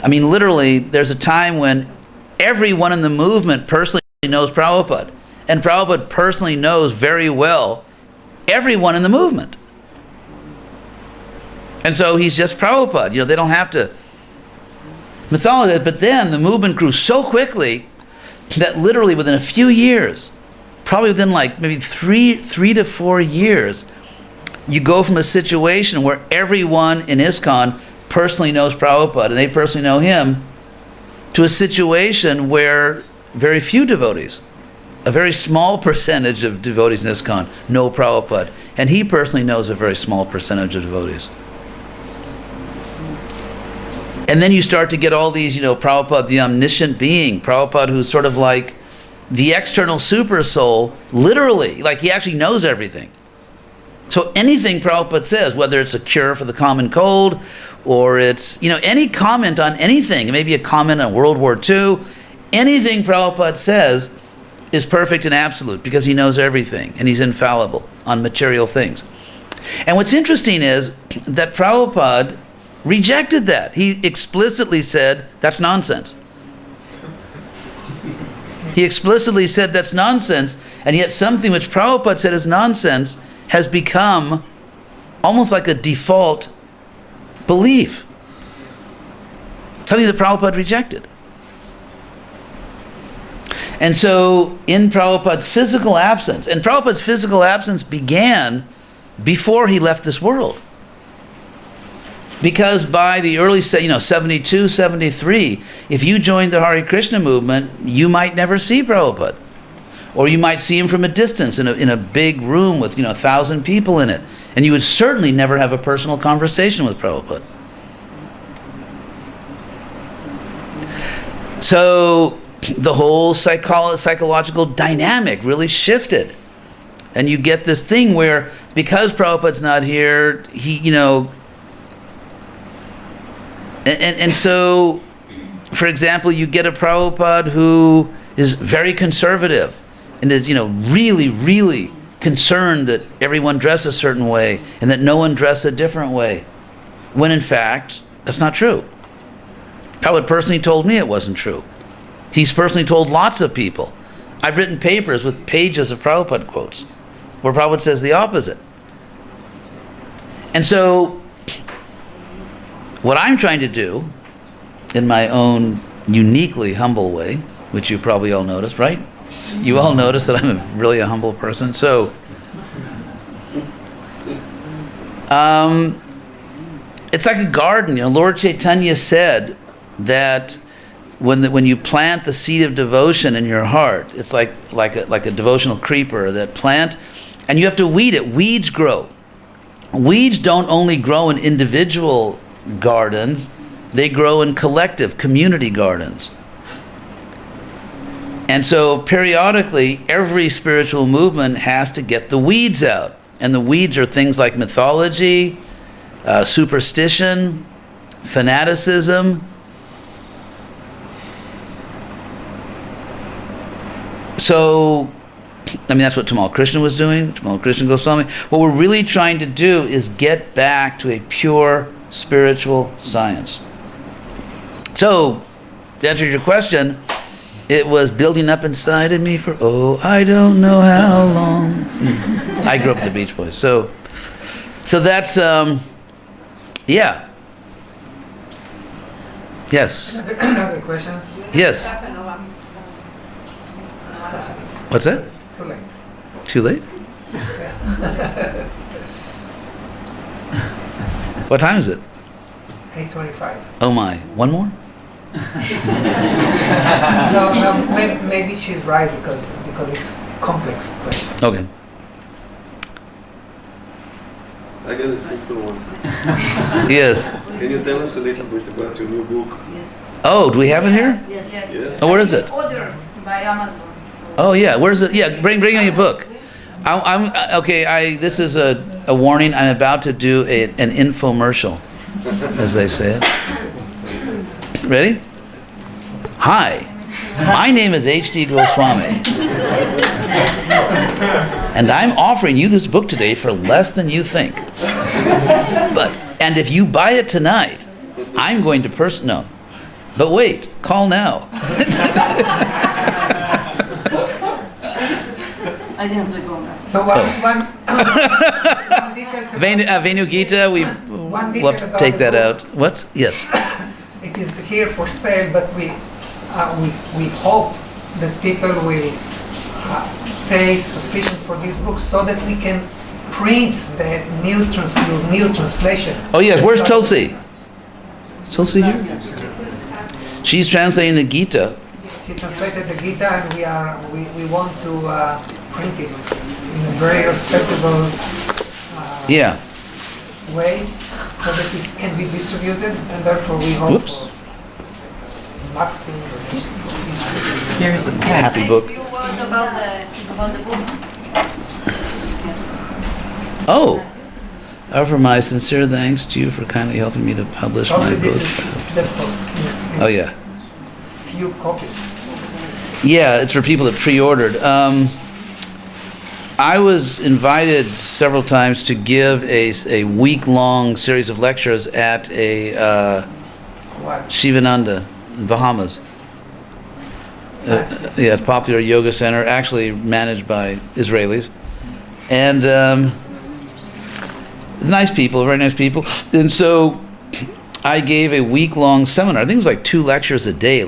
I mean, literally, there's a time when everyone in the movement personally knows Prabhupada. And Prabhupada personally knows very well everyone in the movement. And so he's just Prabhupada. You know, they don't have to mythologize. But then the movement grew so quickly that literally within a few years, probably within like maybe three to 4 years, you go from a situation where everyone in ISKCON personally knows Prabhupada and they personally know him, to a situation where very few devotees, a very small percentage of devotees in ISKCON know Prabhupada, and he personally knows a very small percentage of devotees. And then you start to get all these, you know, Prabhupada, the omniscient being, Prabhupada who's sort of like the external super soul, literally, like he actually knows everything. So anything Prabhupada says, whether it's a cure for the common cold, or it's, you know, any comment on anything, maybe a comment on World War II, anything Prabhupada says is perfect and absolute because he knows everything and he's infallible on material things. And what's interesting is that Prabhupada rejected that. He explicitly said, that's nonsense. He explicitly said that's nonsense, and yet something which Prabhupada said is nonsense has become almost like a default belief. Something that Prabhupada rejected. And so in Prabhupada's physical absence, and Prabhupada's physical absence began before he left this world. Because by the early, 72, 73, if you joined the Hare Krishna movement, you might never see Prabhupada. Or you might see him from a distance in a big room with 1,000 people in it. And you would certainly never have a personal conversation with Prabhupada. So the whole psychological dynamic really shifted. And you get this thing where, because Prabhupada's not here, he, And so, for example, you get a Prabhupada who is very conservative and is, really, really concerned that everyone dress a certain way and that no one dress a different way, when in fact, that's not true. Prabhupada personally told me it wasn't true. He's personally told lots of people. I've written papers with pages of Prabhupada quotes where Prabhupada says the opposite. And so, what I'm trying to do, in my own uniquely humble way, which you probably all noticed, right? You all notice that I'm really a humble person. So, it's like a garden. Lord Chaitanya said that when you plant the seed of devotion in your heart, it's like a devotional creeper that plant, and you have to weed it. Weeds grow. Weeds don't only grow in individual gardens, they grow in collective community gardens. And so periodically every spiritual movement has to get the weeds out, and the weeds are things like mythology, superstition, fanaticism. So that's what Tamal Krishna was doing, Tamal Krishna Goswami. What we're really trying to do is get back to a pure spiritual science. So, to answer your question, it was building up inside of me for, I don't know how long. I grew up with the Beach Boys. So that's, yeah. Yes. Another question? Yes. What's that? Too late. Too late? What time is it? 8:25. Oh my. One more? No, maybe she's right because it's complex question. Okay. I got a simple one. Yes. Can you tell us a little bit about your new book? Yes. Oh, do we have it here? Yes. Yes. Oh, where is it? Ordered by Amazon. Oh yeah, where's it? Yeah, bring on your book. Okay. This is a warning. I'm about to do an infomercial, as they say it. Ready? Hi, my name is H.D.Goswami, and I'm offering you this book today for less than you think. And if you buy it tonight, I'm going to But wait, call now. I didn't have to go now. So one details about- Venu Gita, we'll have to take that out. What? Yes. It is here for sale, but we hope that people will pay sufficient for this book so that we can print the new translation. Oh yes, where's Tulsi? Is Tulsi here? She's translating the Gita. She translated the Gita, and we want to print it in a very respectable Yeah. way so that it can be distributed, and therefore we hope Whoops. for maximum donation. Here's a happy book. A few words about the book. Oh, offer my sincere thanks to you for kindly helping me to publish my Probably this books. is just for Oh yeah. few copies. Yeah, it's for people that pre-ordered. I was invited several times to give a week-long series of lectures at a What? Shivananda, in Bahamas. Yeah, popular yoga center, actually managed by Israelis. And nice people, very nice people. And so I gave a week-long seminar. I think it was like 2 lectures a day,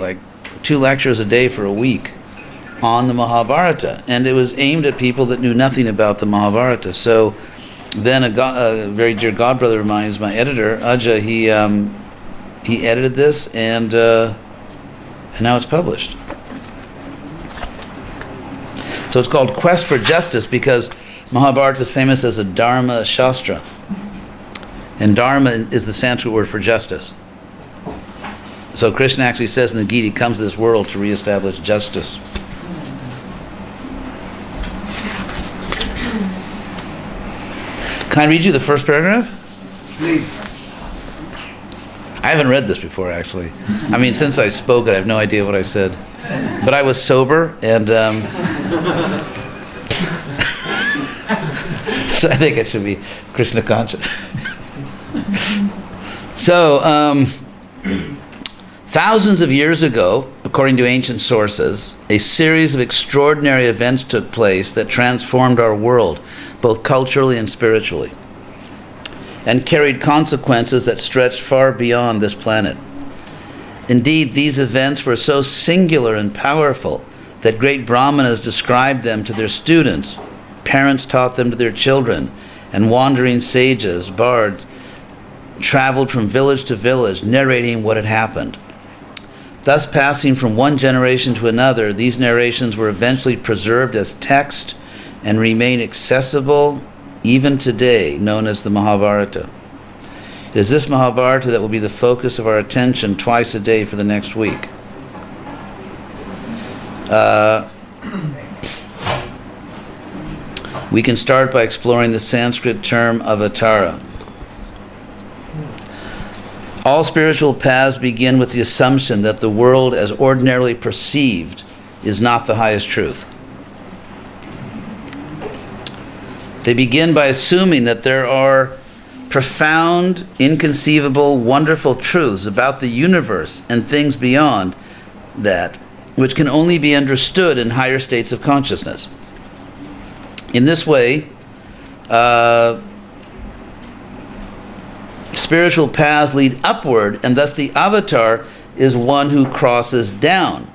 for a week on the Mahabharata. And it was aimed at people that knew nothing about the Mahabharata. So then a very dear godbrother of mine, is my editor, Ajay, he edited this, and now it's published. So it's called Quest for Justice because Mahabharata is famous as a Dharma Shastra. And Dharma is the Sanskrit word for justice. So Krishna actually says in the Gita, he comes to this world to reestablish justice. Can I read you the first paragraph? Please. I haven't read this before, actually. I mean, since I spoke it, I have no idea what I said. But I was sober, and so I think I should be Krishna conscious. So, thousands of years ago, according to ancient sources, a series of extraordinary events took place that transformed our world, both culturally and spiritually, and carried consequences that stretched far beyond this planet. Indeed, these events were so singular and powerful that great brahmanas described them to their students, parents taught them to their children, and wandering sages, bards, traveled from village to village, narrating what had happened. Thus, passing from one generation to another, these narrations were eventually preserved as text and remain accessible even today, known as the Mahabharata. It is this Mahabharata that will be the focus of our attention twice a day for the next week. We can start by exploring the Sanskrit term avatara. All spiritual paths begin with the assumption that the world as ordinarily perceived is not the highest truth. They begin by assuming that there are profound, inconceivable, wonderful truths about the universe and things beyond that, which can only be understood in higher states of consciousness. In this way, spiritual paths lead upward, and thus the avatar is one who crosses down.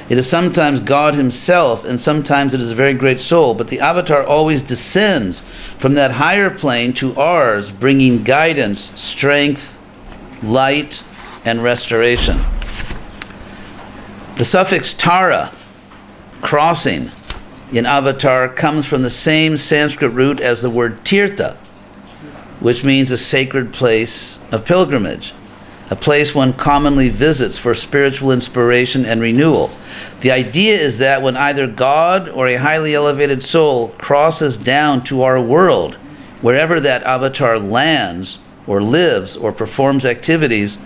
It is sometimes God himself, and sometimes it is a very great soul, but the avatar always descends from that higher plane to ours, bringing guidance, strength, light, and restoration. The suffix tara, crossing, in avatar comes from the same Sanskrit root as the word tirtha, which means a sacred place of pilgrimage, a place one commonly visits for spiritual inspiration and renewal. The idea is that when either God or a highly elevated soul crosses down to our world, wherever that avatar lands or lives or performs activities,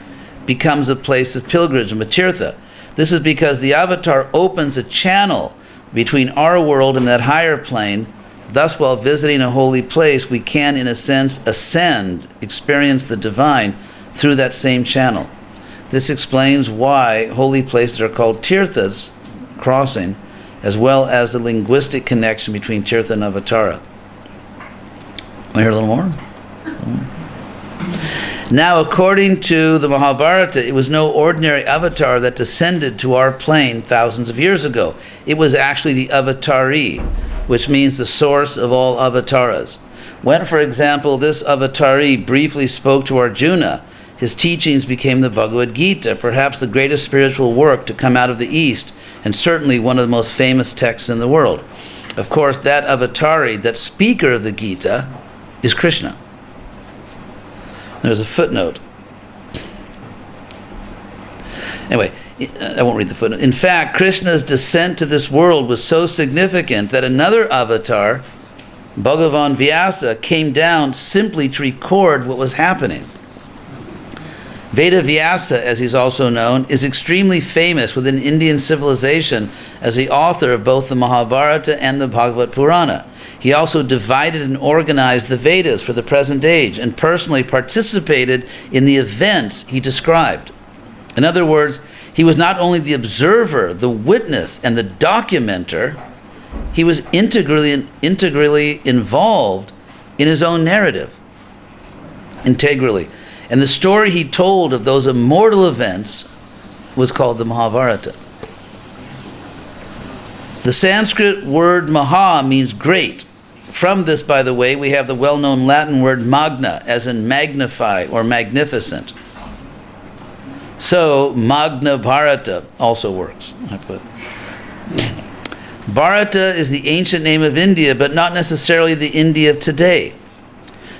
becomes a place of pilgrimage, a tirtha. This is because the avatar opens a channel between our world and that higher plane. Thus, while visiting a holy place, we can, in a sense, ascend, experience the divine through that same channel. This explains why holy places are called tirthas, crossing, as well as the linguistic connection between tirtha and avatara. Want to hear a little more? Now, according to the Mahabharata, it was no ordinary avatar that descended to our plane thousands of years ago. It was actually the avatari, which means the source of all avataras. When, for example, this avatari briefly spoke to Arjuna, his teachings became the Bhagavad Gita, perhaps the greatest spiritual work to come out of the East, and certainly one of the most famous texts in the world. Of course, that avatari, that speaker of the Gita, is Krishna. There's a footnote. Anyway, I won't read the footnote. In fact, Krishna's descent to this world was so significant that another avatar, Bhagavan Vyasa, came down simply to record what was happening. Veda Vyasa, as he's also known, is extremely famous within Indian civilization as the author of both the Mahabharata and the Bhagavad Purana. He also divided and organized the Vedas for the present age and personally participated in the events he described. In other words, he was not only the observer, the witness, and the documenter, he was integrally involved in his own narrative. Integrally. And the story he told of those immortal events was called the Mahabharata. The Sanskrit word maha means great. From this, by the way, we have the well-known Latin word magna, as in magnify or magnificent. So, Magna Bharata also works. Bharata is the ancient name of India, but not necessarily the India of today.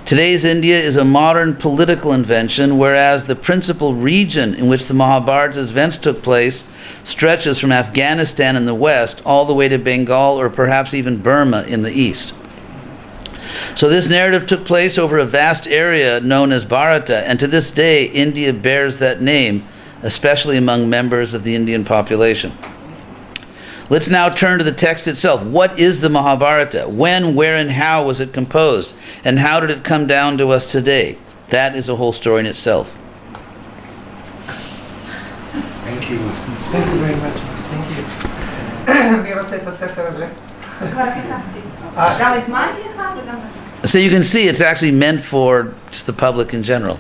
Today's India is a modern political invention, whereas the principal region in which the Mahabharata's events took place stretches from Afghanistan in the west all the way to Bengal or perhaps even Burma in the east. So this narrative took place over a vast area known as Bharata, and to this day India bears that name, especially among members of the Indian population. Let's now turn to the text itself. What is the Mahabharata? When, where, and how was it composed? And how did it come down to us today? That is a whole story in itself. Thank you. Thank you very much. Thank you. מי רוצה את הספר הזה? כבר כתבתי. גם הזמנתי לך וגם... So you can see it's actually meant for just the public in general.